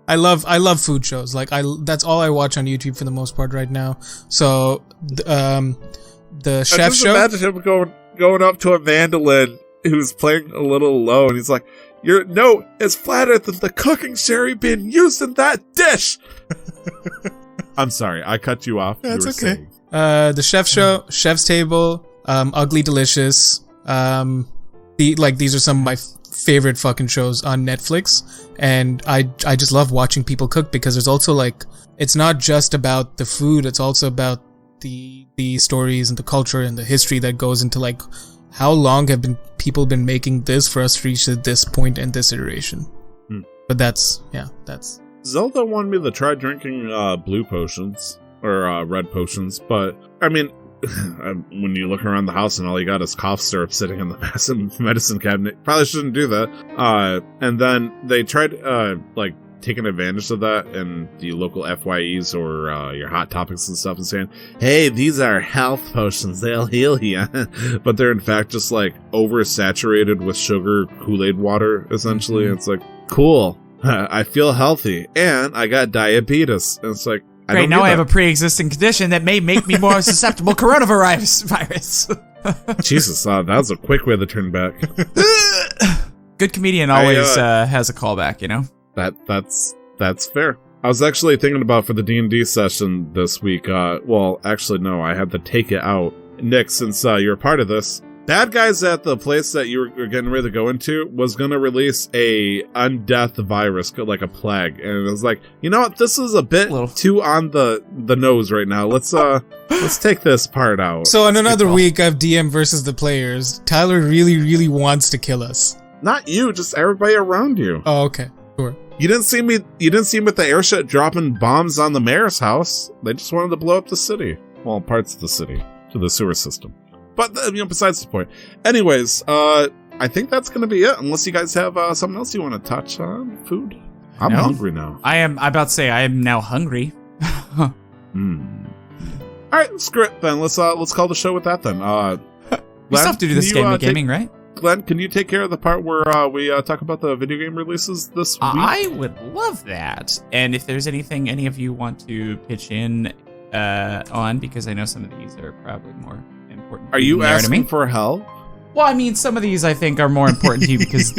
I love food shows. Like that's all I watch on YouTube for the most part right now. So the chef show. Imagine him going up to a mandolin who's playing a little low, and he's like, "Your note is flatter than the cooking sherry being used in that dish." I'm sorry, I cut you off. That's okay. The chef show, Chef's Table, Ugly Delicious. These are some of my favorite fucking shows on Netflix, and I just love watching people cook because there's also like it's not just about the food, it's also about the stories and the culture and the history that goes into like how long have people been making this for us to reach this point and this iteration. But that's Zelda wanted me to try drinking blue potions or red potions, but I mean when you look around the house and all you got is cough syrup sitting in the massive medicine cabinet, probably shouldn't do that. And then they tried taking advantage of that in the local FYEs or your hot topics and stuff and saying, hey, these are health potions, they'll heal you. But they're in fact just like oversaturated with sugar Kool-Aid water, essentially. And it's like, cool, I feel healthy and I got diabetes. And it's like, great, now I have a pre-existing condition that may make me more susceptible coronavirus. Jesus, that was a quick way to turn back. Good comedian always has a callback, you know? That's fair. I was actually thinking about for the D&D session this week, well, actually, no, I had to take it out. Nick, since you're a part of this, bad guys at the place that you were getting ready to go into was going to release a undeath virus, like a plague. And it was like, you know what, this is a bit too on the nose right now. Let's take this part out. So in another week of DM versus the players, Tyler really, really wants to kill us. Not you, just everybody around you. Oh, okay. Sure. You didn't see me with the airship dropping bombs on the mayor's house. They just wanted to blow up the city. Well, parts of the city. To the sewer system. But, besides the point. Anyways, I think that's going to be it. Unless you guys have something else you want to touch on. Food. I'm hungry now. I'm about to say I am now hungry. All right, screw it then. Let's call the show with that then. We still have to do this game of gaming, right? Glenn, can you take care of the part where we talk about the video game releases this week? I would love that. And if there's anything any of you want to pitch in on, because I know some of these are probably more important. Are you asking for help? Well, I mean, some of these I think are more important to you because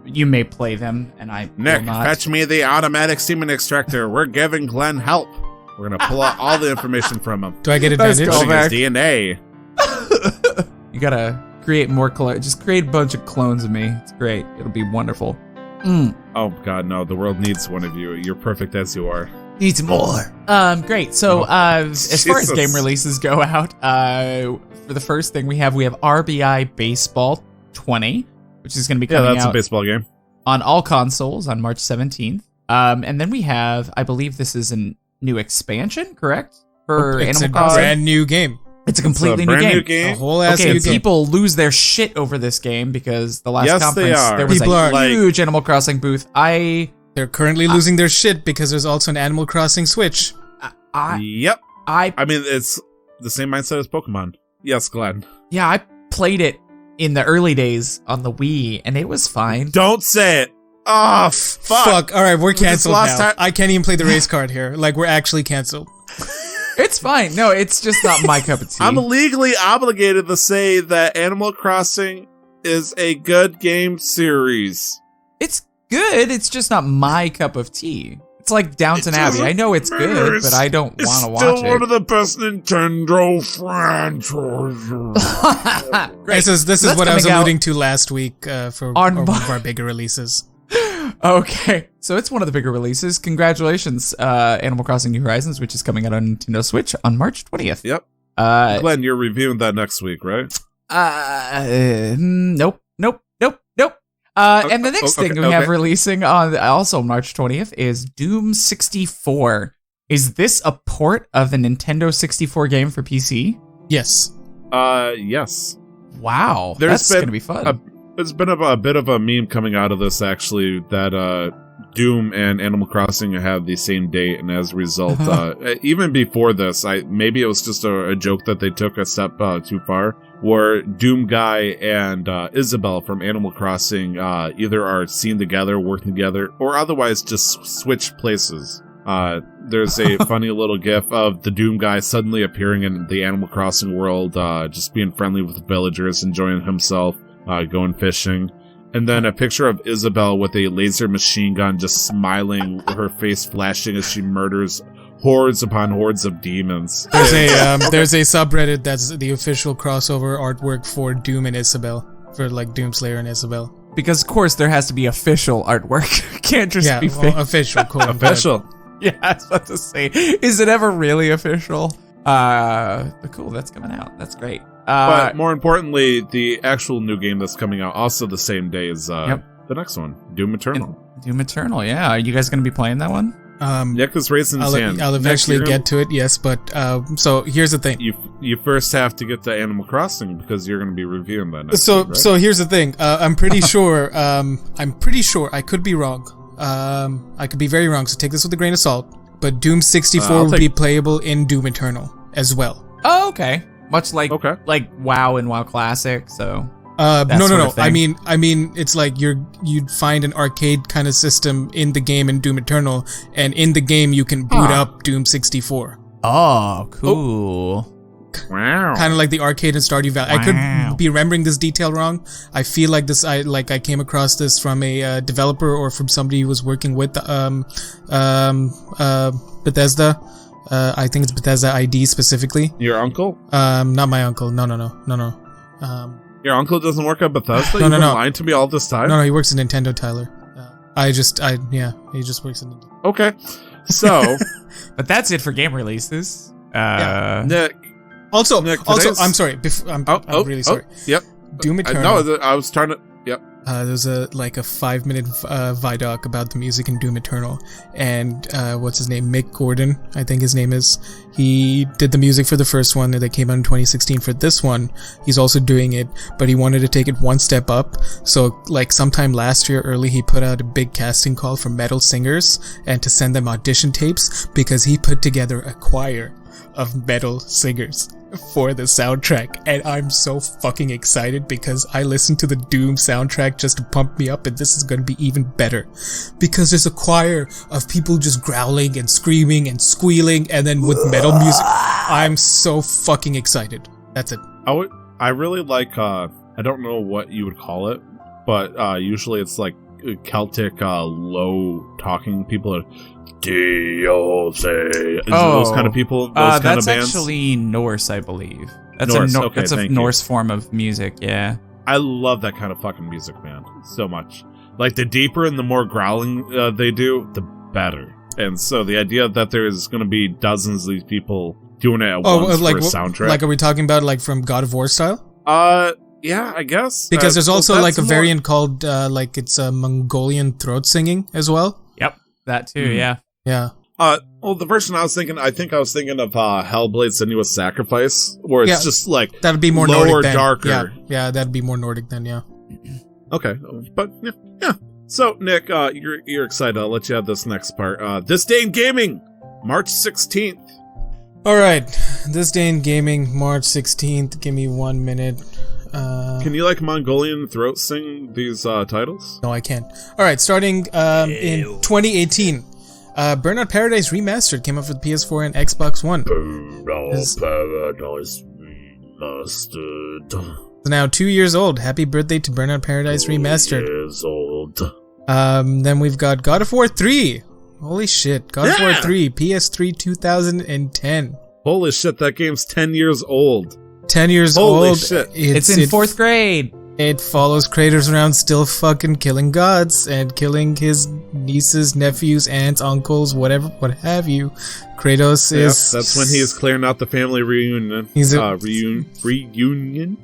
you may play them, and I Nick, will not. fetch me the automatic semen extractor. We're giving Glenn help. We're gonna pull out all the information from him. Do I get advantage? Using his DNA. You gotta create more clones. Just create a bunch of clones of me. It's great. It'll be wonderful. Oh God, no! The world needs one of you. You're perfect as you are. Needs more. Great. So, as far as game releases go out, for the first thing we have R.B.I. Baseball 20, which is going to be coming out. Yeah, that's a baseball game. On all consoles on March 17th. And then we have, I believe this is a new expansion, correct? For It's Animal a Crossing. brand new game. It's a completely new game. A whole ass Okay, new game. people lose their shit over this game because the last conference there was People a are huge Animal Crossing booth. They're currently losing their shit because there's also an Animal Crossing Switch. Yep. I mean, it's the same mindset as Pokemon. Yes, Glenn. Yeah, I played it in the early days on the Wii, and it was fine. Don't say it. Oh, fuck. All right, we're canceled now. Time. I can't even play the race card here. Like, we're actually canceled. It's fine. No, it's just not my cup of tea. I'm legally obligated to say that Animal Crossing is a good game series. It's good. It's just not my cup of tea. It's like Downton Abbey. I know it's good, but I don't want to watch it. It's still one of the best Nintendo franchises. Great. This is what I was alluding to last week for one of our bigger releases. Okay, so it's one of the bigger releases. Congratulations, Animal Crossing New Horizons, which is coming out on Nintendo Switch on March 20th. Yep. Glenn, you're reviewing that next week, right? Nope. And the next thing we have releasing on also March 20th is Doom 64. Is this a port of the Nintendo 64 game for PC? Yes. Yes. Wow, that's going to be fun. There's been a bit of a meme coming out of this, actually, that Doom and Animal Crossing have the same date, and as a result, even before this, maybe it was just a joke that they took a step too far, where Doom Guy and Isabelle from Animal Crossing either are seen together, working together, or otherwise just switch places. There's a funny little gif of the Doom Guy suddenly appearing in the Animal Crossing world, just being friendly with the villagers, enjoying himself. Going fishing, and then a picture of Isabelle with a laser machine gun just smiling, her face flashing as she murders hordes upon hordes of demons. There's a subreddit that's the official crossover artwork for Doom and Isabelle, for like Doomslayer and Isabelle. Because of course there has to be official artwork. Can't just be fake. Official, cool. Official. Yeah, I was about to say, is it ever really official? But cool, that's coming out. That's great. But more importantly, the actual new game that's coming out also the same day as the next one, Doom Eternal. Doom Eternal, yeah. Are you guys going to be playing that one? Nick is raising his hand. I'll eventually get to it, yes, but so here's the thing. You first have to get to Animal Crossing because you're going to be reviewing that next So week, right? So here's the thing. I'm pretty sure, I could be wrong, I could be very wrong, so take this with a grain of salt. But Doom 64 would be playable in Doom Eternal as well. Oh, okay. Much like WoW and WoW Classic, so... No. I mean, it's like you'd find an arcade kind of system in the game in Doom Eternal, and in the game you can boot up Doom 64. Oh, cool. Wow. Kind of like the arcade in Stardew Valley. I could be remembering this detail wrong. I feel like this. I came across this from a developer or from somebody who was working with Bethesda. I think it's Bethesda ID specifically. Your uncle? Not my uncle. No. Your uncle doesn't work at Bethesda? No, You've been lying to me all this time? No, he works at Nintendo, Tyler. He just works at Nintendo. Okay. So... But that's it for game releases. Nick. Also, I'm sorry. I'm really sorry. Yep. Doom Eternal. No, I was trying to... Yep. There's a 5-minute Vidoc about the music in Doom Eternal, and what's his name? Mick Gordon, I think his name is. He did the music for the first one that came out in 2016. For this one, he's also doing it, but he wanted to take it one step up. So, sometime last year early, he put out a big casting call for metal singers and to send them audition tapes because he put together a choir of metal singers for the soundtrack, and I'm so fucking excited because I listened to the Doom soundtrack just to pump me up, and this is going to be even better because there's a choir of people just growling and screaming and squealing, and then with metal music. I'm so fucking excited. That's it. I really like I don't know what you would call it, but usually it's like Celtic low talking people. Those kind of people, those kind of bands. That's actually Norse, I believe. That's Norse. That's a Norse form of music, yeah. I love that kind of fucking music, man, so much. Like, the deeper and the more growling they do, the better. And so the idea that there's going to be dozens of these people doing it at once for a soundtrack. Are we talking about, from God of War style? Yeah, I guess. Because there's also, a variant called, it's Mongolian throat singing as well. Yep, that too, yeah. Yeah. Well, the version I was thinking of Hellblade: Senua's Sacrifice, where it's just that'd be more lower, Nordic then. darker. Yeah, that'd be more Nordic then. Yeah. Okay, but yeah. So, Nick, you're excited. I'll let you have this next part. This Day in Gaming, March 16th. All right, This Day in Gaming, March 16th. Give me 1 minute. Can you Mongolian throat sing these titles? No, I can't. All right, starting in 2018. Burnout Paradise Remastered came out for the PS4 and Xbox One. Burnout Paradise Remastered. It's now 2 years old. Happy birthday to Burnout Paradise Remastered. 2 years old. Then we've got God of War 3. Holy shit. God of War 3, PS3 2010. Holy shit, that game's 10 years old. 10 years Holy old. Shit. It's in 4th grade. It follows Kratos around still fucking killing gods and killing his nieces, nephews, aunts, uncles, what have you. Kratos is... That's when he is clearing out the family reunion. He's a... reunion?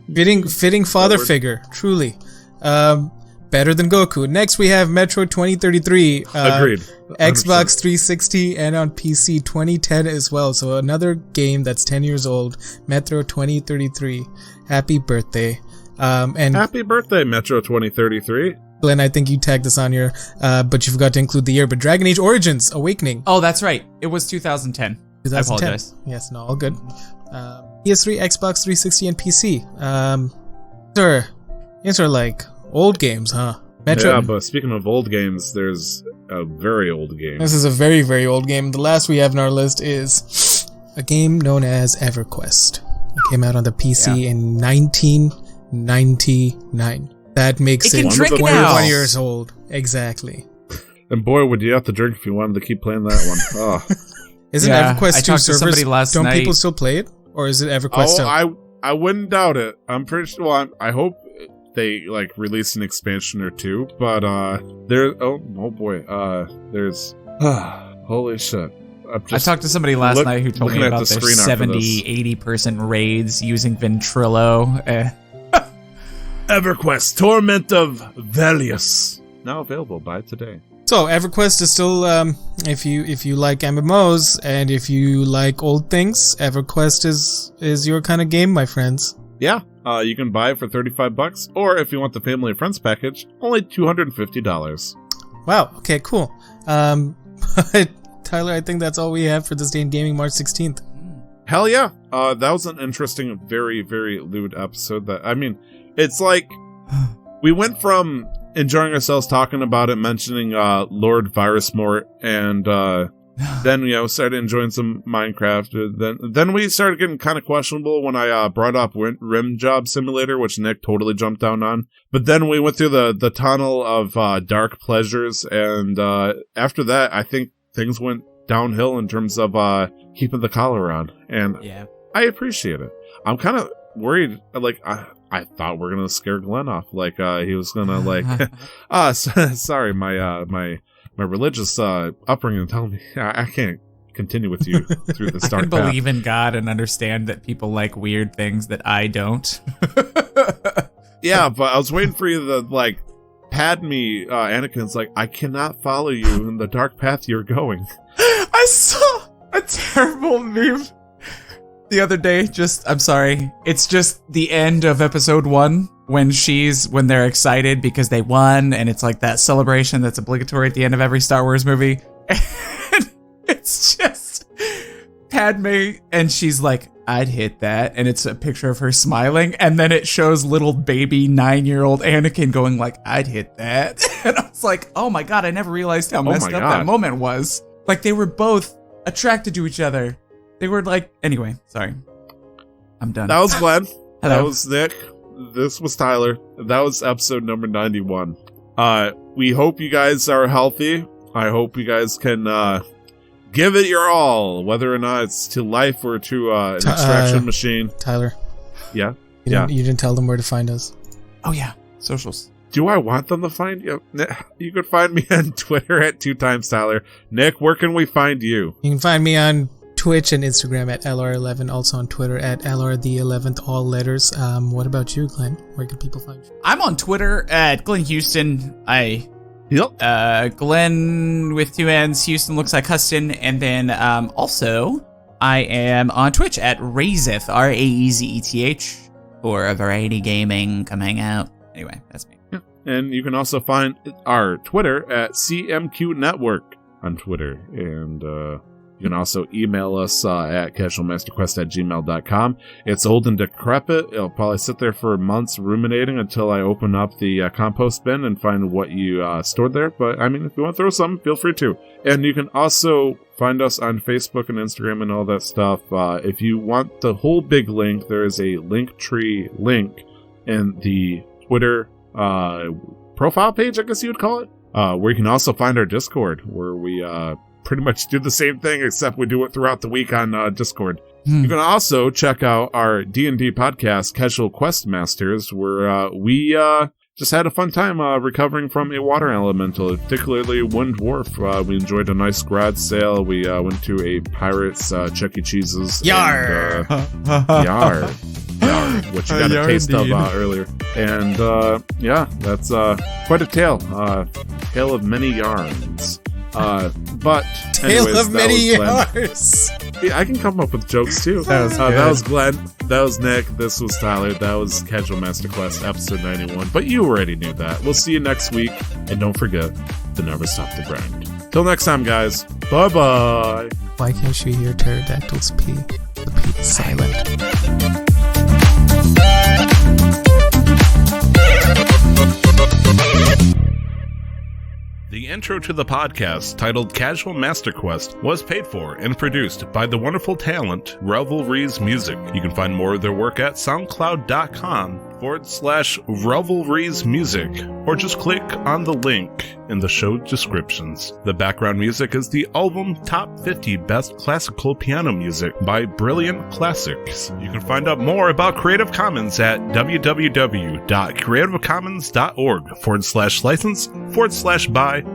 Fitting father figure, truly. Better than Goku. Next we have Metro 2033. Agreed. 100%. Xbox 360 and on PC 2010 as well. So another game that's 10 years old. Metro 2033. Happy birthday. And happy birthday, Metro 2033. Glenn, I think you tagged this on your, but you forgot to include the year, but Dragon Age Origins Awakening. Oh, that's right. It was 2010. I apologize. Yes, no, all good. PS3, Xbox 360, and PC. These are old games, huh? Metro. Yeah, but speaking of old games, there's a very old game. This is a very, very old game. The last we have on our list is a game known as EverQuest. It came out on the PC in 1999. That makes it 21 years old. Exactly. And boy, would you have to drink if you wanted to keep playing that one. Oh. Isn't EverQuest 2 servers? Don't night. People still play it? Or is it EverQuest 2? I wouldn't doubt it. I'm pretty sure. Well, I hope they release an expansion or two. But there's holy shit. I talked to somebody last night who told me about their 70-80% raids using Ventrilo. EverQuest, Torment of Velius. Now available by today. So EverQuest is still, if you like MMOs and if you like old things, EverQuest is your kind of game, my friends. Yeah, you can buy it for $35, or if you want the family and friends package, only $250. Wow. Okay, cool. Tyler, I think that's all we have for this day in gaming, March 16th. Hell yeah. That was an interesting, very, very lewd episode. It's like we went from enjoying ourselves talking about it, mentioning Lord Virusmort, and then started enjoying some Minecraft. Then we started getting kind of questionable when I brought up Rim Job Simulator, which Nick totally jumped down on. But then we went through the tunnel of dark pleasures, and after that, I think things went downhill in terms of keeping the collar on, and I appreciate it. I'm kind of worried, like I thought we were gonna scare Glenn off, like he was gonna like sorry, my religious upbringing telling me I can't continue with you through this dark I can believe in God and understand that people like weird things that I don't. Yeah, but I was waiting for you to like pad me. Anakin's like, I cannot follow you in the dark path you're going. I saw a terrible meme the other day. I'm sorry. It's just the end of episode 1 when they're excited because they won, and it's like that celebration that's obligatory at the end of every Star Wars movie. And it's just Padme, and she's like, I'd hit that, and it's a picture of her smiling, and then it shows little baby 9-year-old Anakin going like, I'd hit that. And I was like, oh my god, I never realized how messed up that moment was. Like, they were both attracted to each other. They were like, anyway, sorry. I'm done. That was Glenn. Hello. That was Nick. This was Tyler. That was episode number 91. We hope you guys are healthy. I hope you guys can give it your all, whether or not it's to life or to an extraction machine. Tyler. Yeah? You didn't tell them where to find us. Oh, yeah. Socials. Do I want them to find you? You can find me on Twitter at 2timestyler. Nick, where can we find you? You can find me on Twitch and Instagram at LR11, also on Twitter at LR11th, all letters. What about you, Glenn? Where can people find you? I'm on Twitter at Glenn Houston. Glenn with 2 N's. Houston looks like Huston. And then also, I am on Twitch at Razeth, Raezeth, for a variety gaming. Come hang out. Anyway, that's me. Yeah. And you can also find our Twitter at CMQ Network on Twitter. And you can also email us at casualmasterquest@gmail.com. It's old and decrepit. It'll probably sit there for months ruminating until I open up the compost bin and find what you stored there. But, I mean, if you want to throw something, feel free to. And you can also find us on Facebook and Instagram and all that stuff. If you want the whole big link, there is a Linktree link in the Twitter profile page, I guess you would call it, where you can also find our Discord, where we pretty much do the same thing, except we do it throughout the week on Discord. You can also check out our D&D podcast, Casual Quest Masters, where we just had a fun time recovering from a water elemental, particularly Wind Dwarf. We enjoyed a nice garage sale. We went to a Pirates Chuck E. Cheese's. Yar! Yar! Which you got a taste of earlier. And that's quite a tale. Tale of many yarns. But Tale anyways, of many yards. Yeah, I can come up with jokes too. That was good. That was Glenn. That was Nick. This was Tyler. That was Casual Master Quest episode 91. But you already knew that. We'll see you next week. And don't forget to never stop the grind. Till next time, guys. Bye-bye. Why can't you hear pterodactyls pee? The pee is silent. The intro to the podcast, titled Casual Master Quest, was paid for and produced by the wonderful talent Revelries Music. You can find more of their work at soundcloud.com/Revelries Music, or just click on the link in the show descriptions. The background music is the album Top 50 Best Classical Piano Music by Brilliant Classics. You can find out more about Creative Commons at www.creativecommons.org/license/by/4.0.